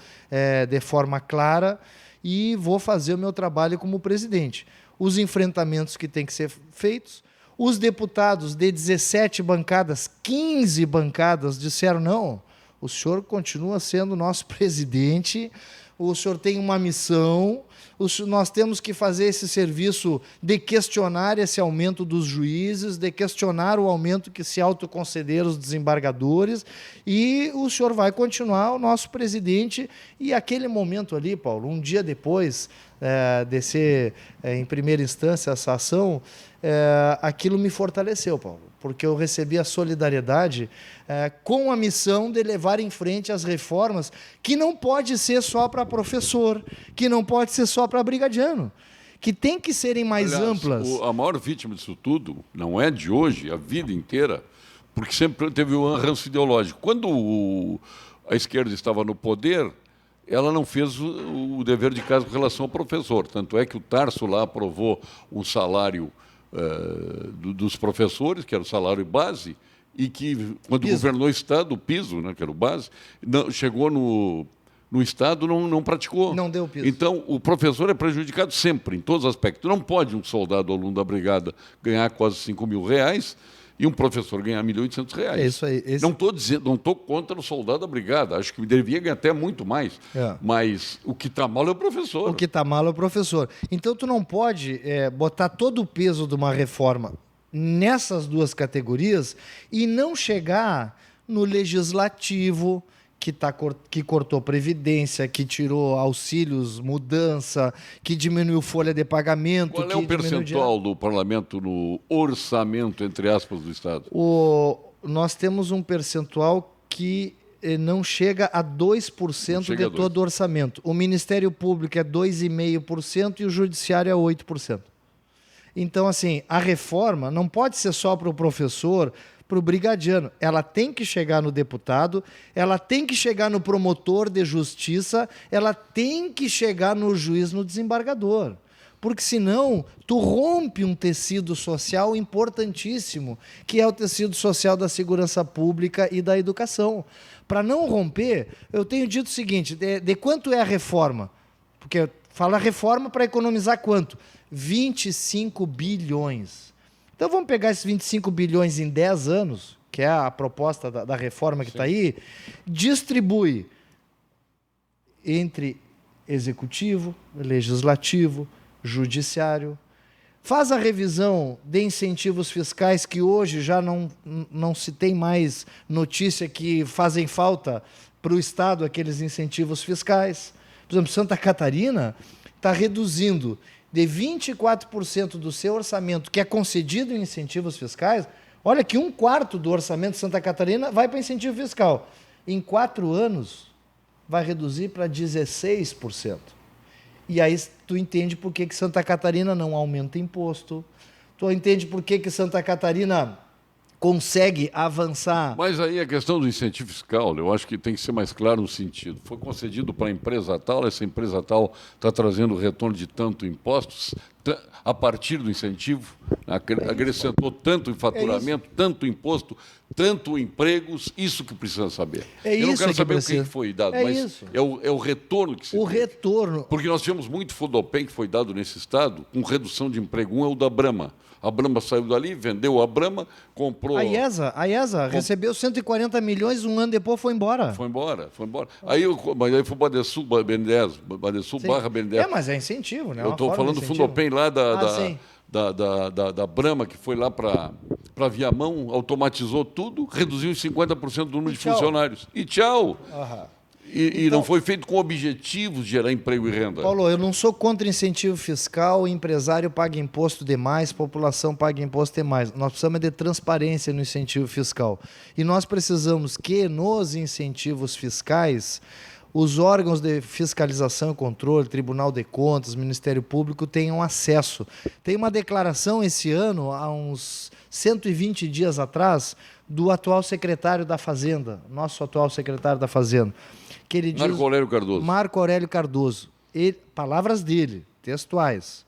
de forma clara e vou fazer o meu trabalho como presidente. Os enfrentamentos que têm que ser feitos, os deputados de 17 bancadas, 15 bancadas disseram, não, o senhor continua sendo nosso presidente, o senhor tem uma missão, nós temos que fazer esse serviço de questionar esse aumento dos juízes, de questionar o aumento que se autoconcederam os desembargadores, e o senhor vai continuar o nosso presidente. E aquele momento ali, Paulo, um dia depois de ser, em primeira instância, essa ação, aquilo me fortaleceu, Paulo, porque eu recebi a solidariedade com a missão de levar em frente as reformas, que não pode ser só para professor, que não pode ser só para brigadiano, que tem que serem mais amplas. A maior vítima disso tudo não é de hoje, a vida inteira, porque sempre teve um ranço ideológico. Quando a esquerda estava no poder, ela não fez o dever de casa com relação ao professor. Tanto é que o Tarso lá aprovou um salário dos professores, que era o salário base, e que, quando governou o Estado, o piso, né, que era o base, chegou no Estado, não praticou. Não deu piso. Então, o professor é prejudicado sempre, em todos os aspectos. Não pode um soldado aluno da brigada ganhar quase 5 mil reais e um professor ganhar R$ 1.800. É isso aí. Não estou contra o soldado da brigada, acho que devia ganhar até muito mais. Mas o que está mal é o professor. O que está mal é o professor. Então, tu não pode botar todo o peso de uma reforma nessas duas categorias e não chegar no legislativo, que cortou previdência, que tirou auxílios, mudança, que diminuiu folha de pagamento. Qual é o percentual do parlamento no orçamento, entre aspas, do Estado? Nós temos um percentual que não chega a 2% de todo o orçamento. O Ministério Público é 2,5% e o Judiciário é 8%. Então, assim, a reforma não pode ser só para o professor, para o brigadiano. Ela tem que chegar no deputado, ela tem que chegar no promotor de justiça, ela tem que chegar no juiz, no desembargador. porque senão tu rompe um tecido social importantíssimo, que é o tecido social da segurança pública e da educação. Para não romper, eu tenho dito o seguinte, de quanto é a reforma? Porque fala reforma para economizar quanto? 25 bilhões. Então vamos pegar esses 25 bilhões em 10 anos, que é a proposta da reforma que está aí, distribui entre executivo, legislativo, judiciário, faz a revisão de incentivos fiscais que hoje já não se tem mais notícia que fazem falta para o Estado aqueles incentivos fiscais. Por exemplo, Santa Catarina está reduzindo de 24% do seu orçamento, que é concedido em incentivos fiscais. Olha que 1/4 do orçamento de Santa Catarina vai para incentivo fiscal. Em 4 anos, vai reduzir para 16%. E aí tu entende por que Santa Catarina não aumenta imposto, tu entende por que Santa Catarina consegue avançar. Mas aí a questão do incentivo fiscal, eu acho que tem que ser mais claro no sentido. Foi concedido para a empresa tal, essa empresa tal está trazendo retorno de tanto impostos, a partir do incentivo, acrescentou tanto em faturamento, tanto imposto, tanto empregos, isso que precisa saber. Eu não quero saber o que foi dado, mas é o retorno que se tem. O retorno. Porque nós tivemos muito Fudopem que foi dado nesse estado, com redução de emprego. Um é o da Brahma. A Brahma saiu dali, vendeu a Brahma, comprou... A IESA recebeu 140 milhões, um ano depois foi embora. Foi embora. Aí foi o Badesul, barra BNDES. Mas é incentivo, né? Eu estou falando do Fundopem lá da Brahma, que foi lá para Viamão, automatizou tudo, reduziu em 50% do número de funcionários. E tchau! E então, não foi feito com objetivos de gerar emprego e renda. Paulo, eu não sou contra incentivo fiscal, o empresário paga imposto demais, população paga imposto demais. Nós precisamos de transparência no incentivo fiscal. E nós precisamos que nos incentivos fiscais os órgãos de fiscalização e controle, Tribunal de Contas, Ministério Público, tenham acesso. Tem uma declaração esse ano, há uns 120 dias atrás, do atual secretário da Fazenda, nosso atual secretário da Fazenda, que ele diz... Marco Aurélio Cardoso. Palavras dele, textuais.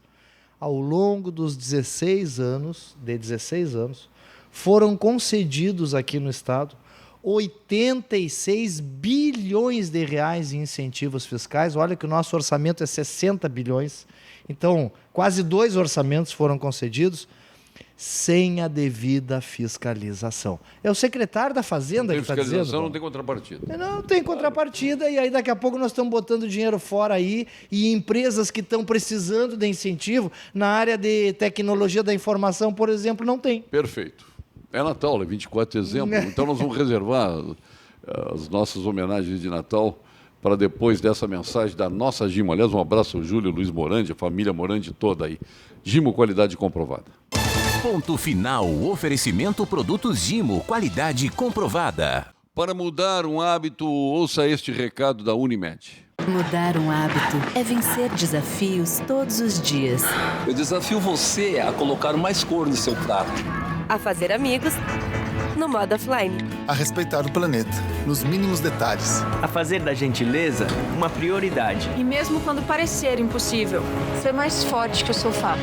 Ao longo dos 16 anos, foram concedidos aqui no Estado 86 bilhões de reais em incentivos fiscais. Olha que o nosso orçamento é 60 bilhões. Então, quase 2 orçamentos foram concedidos sem a devida fiscalização. É o secretário da Fazenda que está dizendo. Fiscalização não tem contrapartida. Não tem contrapartida, e aí daqui a pouco nós estamos botando dinheiro fora aí, e empresas que estão precisando de incentivo na área de tecnologia da informação, por exemplo, não tem. Perfeito. É Natal, é 24 de dezembro, então nós vamos reservar as nossas homenagens de Natal para depois dessa mensagem da nossa Gimo. Aliás, um abraço ao Júlio Luiz Morandi, a família Morandi toda aí. Gimo, qualidade comprovada. Ponto final. Oferecimento produtos Gimo, qualidade comprovada. Para mudar um hábito, ouça este recado da Unimed. Mudar um hábito é vencer desafios todos os dias. Eu desafio você a colocar mais cor no seu prato. A fazer amigos no modo offline. A respeitar o planeta, nos mínimos detalhes. A fazer da gentileza uma prioridade. E mesmo quando parecer impossível, ser mais forte que o sofá.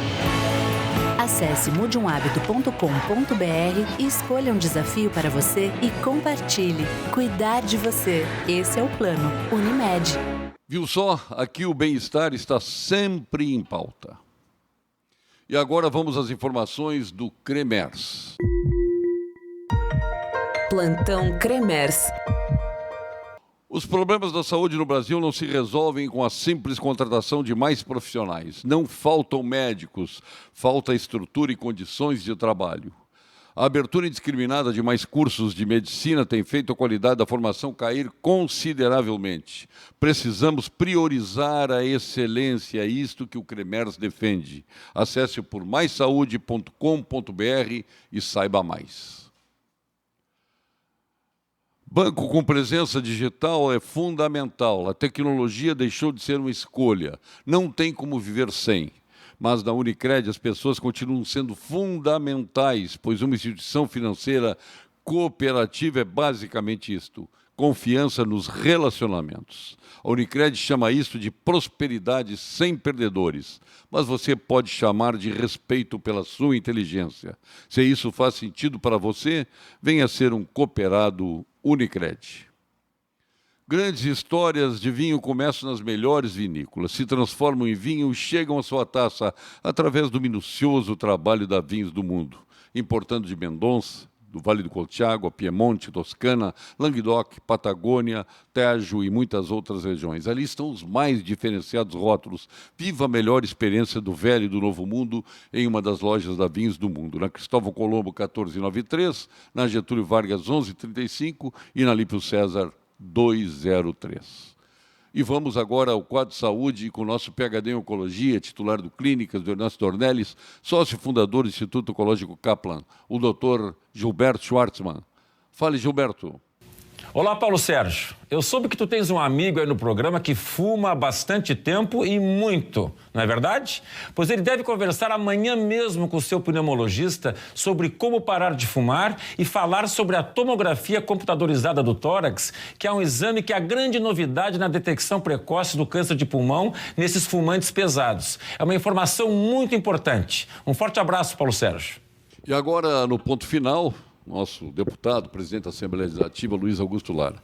Acesse mudeumhabito.com.br e escolha um desafio para você e compartilhe. Cuidar de você. Esse é o plano Unimed. Viu só? Aqui o bem-estar está sempre em pauta. E agora vamos às informações do Cremers. Plantão Cremers. Os problemas da saúde no Brasil não se resolvem com a simples contratação de mais profissionais. Não faltam médicos, falta estrutura e condições de trabalho. A abertura indiscriminada de mais cursos de medicina tem feito a qualidade da formação cair consideravelmente. Precisamos priorizar a excelência, é isto que o Cremers defende. Acesse por maissaude.com.br e saiba mais. Banco com presença digital é fundamental. A tecnologia deixou de ser uma escolha. Não tem como viver sem. Mas na Unicred as pessoas continuam sendo fundamentais, pois uma instituição financeira cooperativa é basicamente isto: confiança nos relacionamentos. A Unicred chama isso de prosperidade sem perdedores, mas você pode chamar de respeito pela sua inteligência. Se isso faz sentido para você, venha ser um cooperado Unicred. Grandes histórias de vinho começam nas melhores vinícolas, se transformam em vinho e chegam à sua taça através do minucioso trabalho da Vinhos do Mundo, importando de Mendonça, do Vale do Colchagua, Piemonte, Toscana, Languedoc, Patagônia, Tejo e muitas outras regiões. Ali estão os mais diferenciados rótulos. Viva a melhor experiência do velho e do novo mundo em uma das lojas da Vinhos do Mundo. Na Cristóvão Colombo, 1493, na Getúlio Vargas, 1135 e na Lípio César, 203. E vamos agora ao quadro de saúde com o nosso PhD em Oncologia, titular do Clínicas, do Ernesto Dornelles, sócio fundador do Instituto Oncológico Kaplan, o Dr. Gilberto Schwartzman. Fale, Gilberto. Olá, Paulo Sérgio. Eu soube que tu tens um amigo aí no programa que fuma há bastante tempo e muito, não é verdade? Pois ele deve conversar amanhã mesmo com o seu pneumologista sobre como parar de fumar e falar sobre a tomografia computadorizada do tórax, que é um exame que é a grande novidade na detecção precoce do câncer de pulmão nesses fumantes pesados. É uma informação muito importante. Um forte abraço, Paulo Sérgio. E agora, no ponto final, nosso deputado, presidente da Assembleia Legislativa, Luiz Augusto Lara,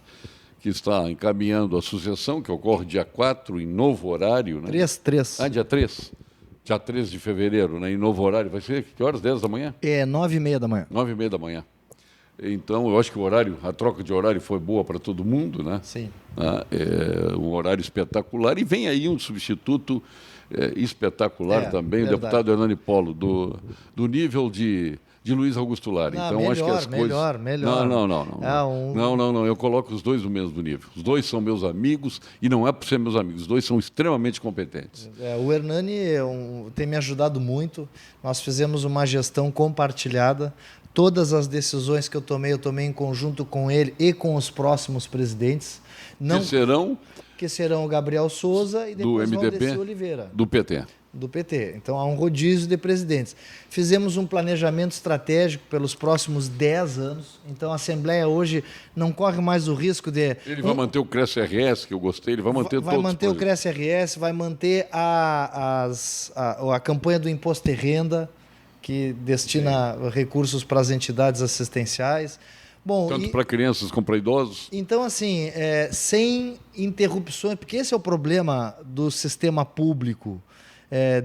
que está encaminhando a sucessão, que ocorre dia 4, em novo horário. Né? 3. Ah, dia 3. Dia 3 de fevereiro, né? Em novo horário. Vai ser que horas? 10 da manhã? 9h30 da manhã. 9h30 da manhã. Então, eu acho que a troca de horário foi boa para todo mundo, né? Sim. É um horário espetacular. E vem aí um substituto espetacular também, verdade. O deputado Hernani Polo, do nível de Luiz Augusto Lara. Então, melhor, acho que as coisas... Melhor. Não, eu coloco os dois no mesmo nível. Os dois são meus amigos e não é por ser meus amigos. Os dois são extremamente competentes. O Hernani tem me ajudado muito. Nós fizemos uma gestão compartilhada. Todas as decisões que eu tomei em conjunto com ele e com os próximos presidentes. Que serão o Gabriel Souza e depois o Valdeci Oliveira. Do PT. Do PT. Então, há um rodízio de presidentes. Fizemos um planejamento estratégico pelos próximos 10 anos. Então, a Assembleia hoje não corre mais o risco de... Ele vai manter o Cresce-RS, que eu gostei, ele vai manter todos. Vai manter o Cresce-RS, vai manter a campanha do Imposto de Renda, que destina recursos para as entidades assistenciais. Bom, tanto para crianças como para idosos. Então, assim, sem interrupções, porque esse é o problema do sistema público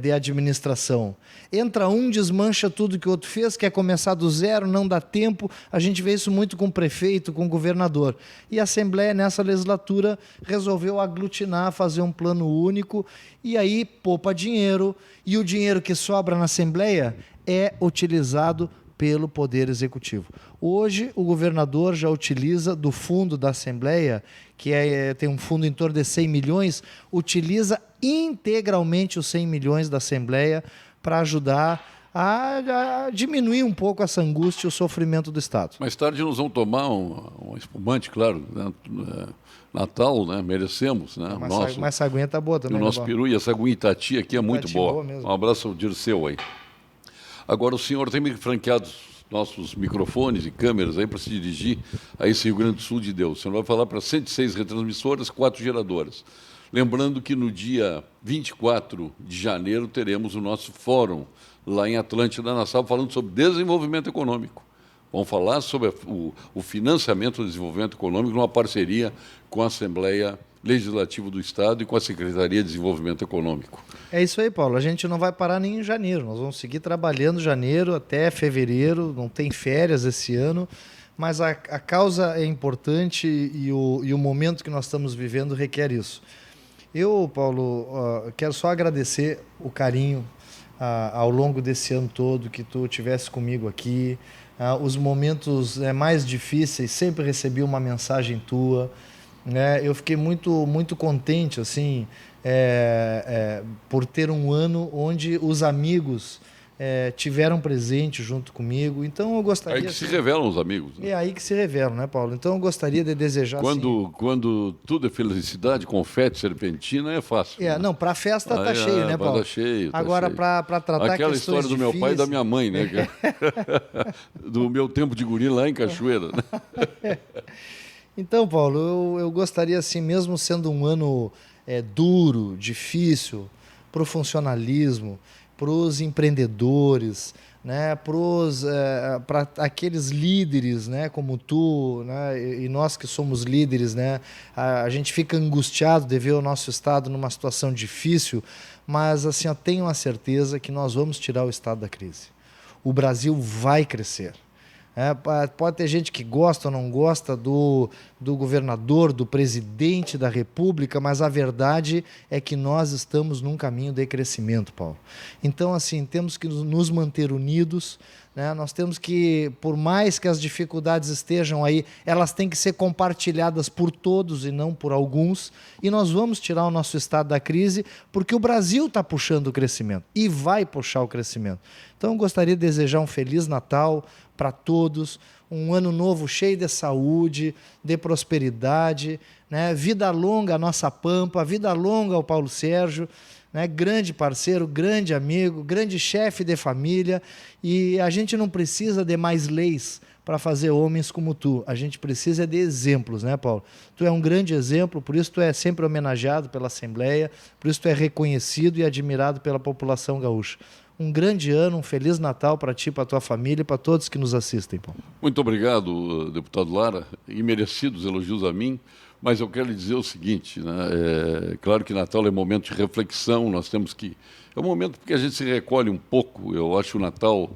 de administração. Entra um, desmancha tudo que o outro fez, quer começar do zero, não dá tempo. A gente vê isso muito com o prefeito, com o governador. E a Assembleia, nessa legislatura, resolveu aglutinar, fazer um plano único, e aí poupa dinheiro, e o dinheiro que sobra na Assembleia é utilizado pelo Poder Executivo. Hoje, o governador já utiliza do fundo da Assembleia, que tem um fundo em torno de 100 milhões, utiliza integralmente os 100 milhões da Assembleia para ajudar a diminuir um pouco essa angústia e o sofrimento do Estado. Mais tarde nós vamos tomar um espumante, claro, né? Natal, né? Merecemos. Né? Mas essa aguinha está boa também. O nosso peru e essa aguinha Itati aqui é muito boa. Um abraço ao Dirceu aí. Agora, o senhor tem me franqueado nossos microfones e câmeras aí para se dirigir a esse Rio Grande do Sul de Deus. O senhor vai falar para 106 retransmissoras, 4 geradoras. Lembrando que no dia 24 de janeiro teremos o nosso fórum lá em Atlântida, Nassau, falando sobre desenvolvimento econômico. Vamos falar sobre o financiamento do desenvolvimento econômico numa parceria com a Assembleia Legislativa do Estado e com a Secretaria de Desenvolvimento Econômico. É isso aí, Paulo. A gente não vai parar nem em janeiro. Nós vamos seguir trabalhando janeiro até fevereiro. Não tem férias esse ano, mas a causa é importante e o momento que nós estamos vivendo requer isso. Eu, Paulo, quero só agradecer o carinho ao longo desse ano todo que tu tivesse comigo aqui. Os momentos mais difíceis, sempre recebi uma mensagem tua. Eu fiquei muito contente assim, por ter um ano onde os amigos tiveram presente junto comigo. Então eu gostaria... Aí que se revelam os amigos. Né? É aí que se revelam, né, Paulo? Então eu gostaria de desejar... Quando tudo é felicidade, confete, serpentina, é fácil. Né? Não, para festa tá cheio, né, Paulo? Tá cheio. Agora, para tratar aquela história do meu pai e da minha mãe, né? Do meu tempo de guri lá em Cachoeira. Né? Então, Paulo, eu gostaria, assim, mesmo sendo um ano duro, difícil, para o funcionalismo, para os empreendedores, né, para aqueles líderes, né, como tu, né, e nós que somos líderes, né, a gente fica angustiado de ver o nosso estado numa situação difícil, mas assim, eu tenho a certeza que nós vamos tirar o estado da crise. O Brasil vai crescer. Pode ter gente que gosta ou não gosta do governador, do presidente da República, mas a verdade é que nós estamos num caminho de crescimento, Paulo. Então, assim, temos que nos manter unidos, né? Nós temos que, por mais que as dificuldades estejam aí, elas têm que ser compartilhadas por todos e não por alguns, e nós vamos tirar o nosso estado da crise, porque o Brasil está puxando o crescimento e vai puxar o crescimento. Então, eu gostaria de desejar um Feliz Natal para todos, um ano novo cheio de saúde, de prosperidade, né? Vida longa à nossa Pampa, vida longa ao Paulo Sérgio, né? Grande parceiro, grande amigo, grande chefe de família, e a gente não precisa de mais leis para fazer homens como tu, a gente precisa de exemplos, né, Paulo? Tu é um grande exemplo, por isso tu é sempre homenageado pela Assembleia, por isso tu é reconhecido e admirado pela população gaúcha. Um grande ano, um Feliz Natal para ti, para a tua família e para todos que nos assistem, Paulo. Muito obrigado, deputado Lara, e merecidos elogios a mim, mas eu quero lhe dizer o seguinte, né? Claro que Natal é momento de reflexão, nós temos que... É um momento porque a gente se recolhe um pouco, eu acho o Natal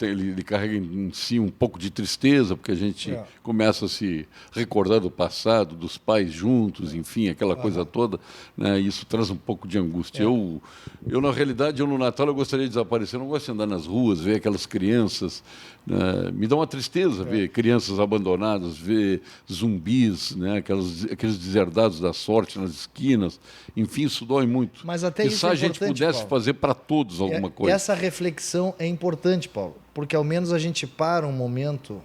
ele carrega em si um pouco de tristeza, porque a gente começa a se recordar do passado, dos pais juntos, enfim, aquela coisa toda, né? Isso traz um pouco de angústia. Eu, na realidade, no Natal eu gostaria de desaparecer, eu não gosto de andar nas ruas, ver aquelas crianças, né? Me dá uma tristeza ver crianças abandonadas, ver zumbis, né? Aqueles deserdados da sorte nas esquinas, enfim, isso dói muito. Mas até e isso se a gente pudesse Paulo, fazer para todos alguma coisa. Essa reflexão é importante, Paulo, porque ao menos a gente para um momento,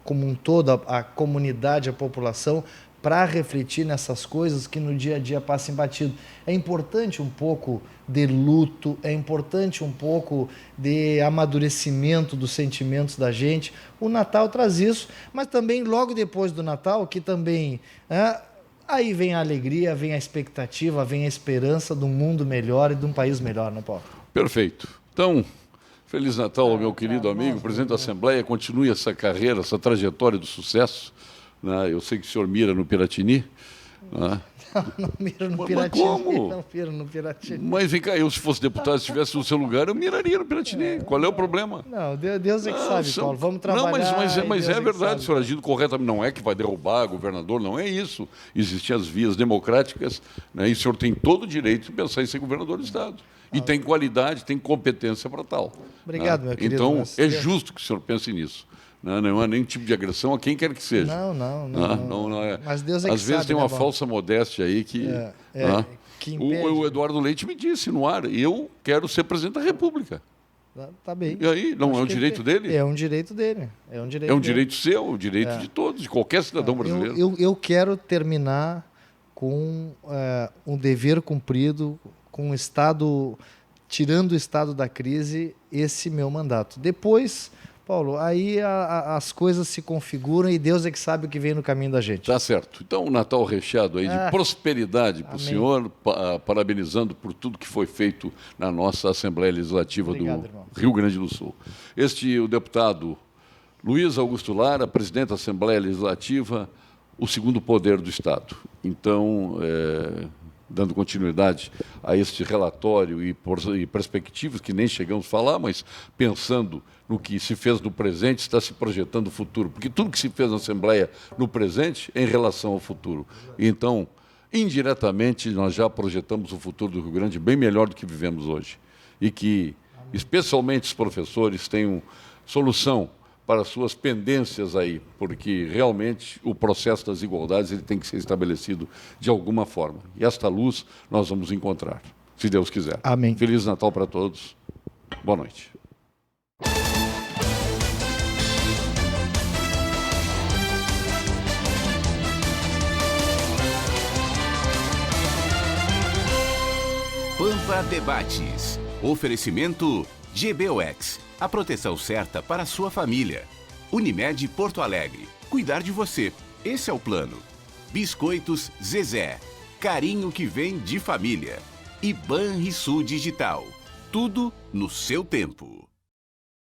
como um todo, a comunidade, a população, para refletir nessas coisas que no dia a dia passam batido. É importante um pouco de luto, é importante um pouco de amadurecimento dos sentimentos da gente. O Natal traz isso, mas também logo depois do Natal, que também... aí vem a alegria, vem a expectativa, vem a esperança de um mundo melhor e de um país melhor, né, Paulo? Perfeito. Então, Feliz Natal, meu querido amigo, presidente da Assembleia. Continue essa carreira, essa trajetória do sucesso, né? Eu sei que o senhor mira no Piratini. Né? Não miro no Piratini. Mas como? Não miro no Piratini. Mas vem cá, eu se fosse deputado, se estivesse no seu lugar, eu miraria no Piratini. Qual é o problema? Não, Deus é que sabe, Paulo. Vamos trabalhar. Não, mas é verdade, o senhor agindo corretamente. Não é que vai derrubar governador, não é isso. Existem as vias democráticas, né? E o senhor tem todo o direito de pensar em ser governador do Estado. E tem qualidade, tem competência para tal. Obrigado, meu querido. Então, é justo que o senhor pense nisso. Não é nenhum tipo de agressão a quem quer que seja. Não é. Mas Deus é que às vezes sabe, tem uma né, falsa modéstia aí que... que o Eduardo Leite me disse no ar, eu quero ser presidente da República. Tá bem. E aí, não é um direito dele? É um direito dele. É um direito seu, um direito de todos, de qualquer cidadão brasileiro. Eu quero terminar com um dever cumprido, com o Estado, tirando o Estado da crise, esse meu mandato. Depois, Paulo, aí as coisas se configuram e Deus é que sabe o que vem no caminho da gente. Tá certo. Então, um Natal recheado aí de prosperidade para o senhor, parabenizando por tudo que foi feito na nossa Assembleia Legislativa do Rio Grande do Sul. O deputado Luiz Augusto Lara, presidente da Assembleia Legislativa, o segundo poder do Estado. Então, dando continuidade a este relatório e perspectivas que nem chegamos a falar, mas pensando no que se fez no presente, está se projetando o futuro, porque tudo que se fez na Assembleia no presente é em relação ao futuro. Então, indiretamente, nós já projetamos o futuro do Rio Grande bem melhor do que vivemos hoje. E que, especialmente os professores, tenham solução para suas pendências aí, porque realmente o processo das igualdades ele tem que ser estabelecido de alguma forma. E esta luz nós vamos encontrar, se Deus quiser. Amém. Feliz Natal para todos. Boa noite. Pampa Debates. Oferecimento GBOX. A proteção certa para a sua família. Unimed Porto Alegre. Cuidar de você. Esse é o plano. Biscoitos Zezé. Carinho que vem de família. E Banrisul Digital. Tudo no seu tempo.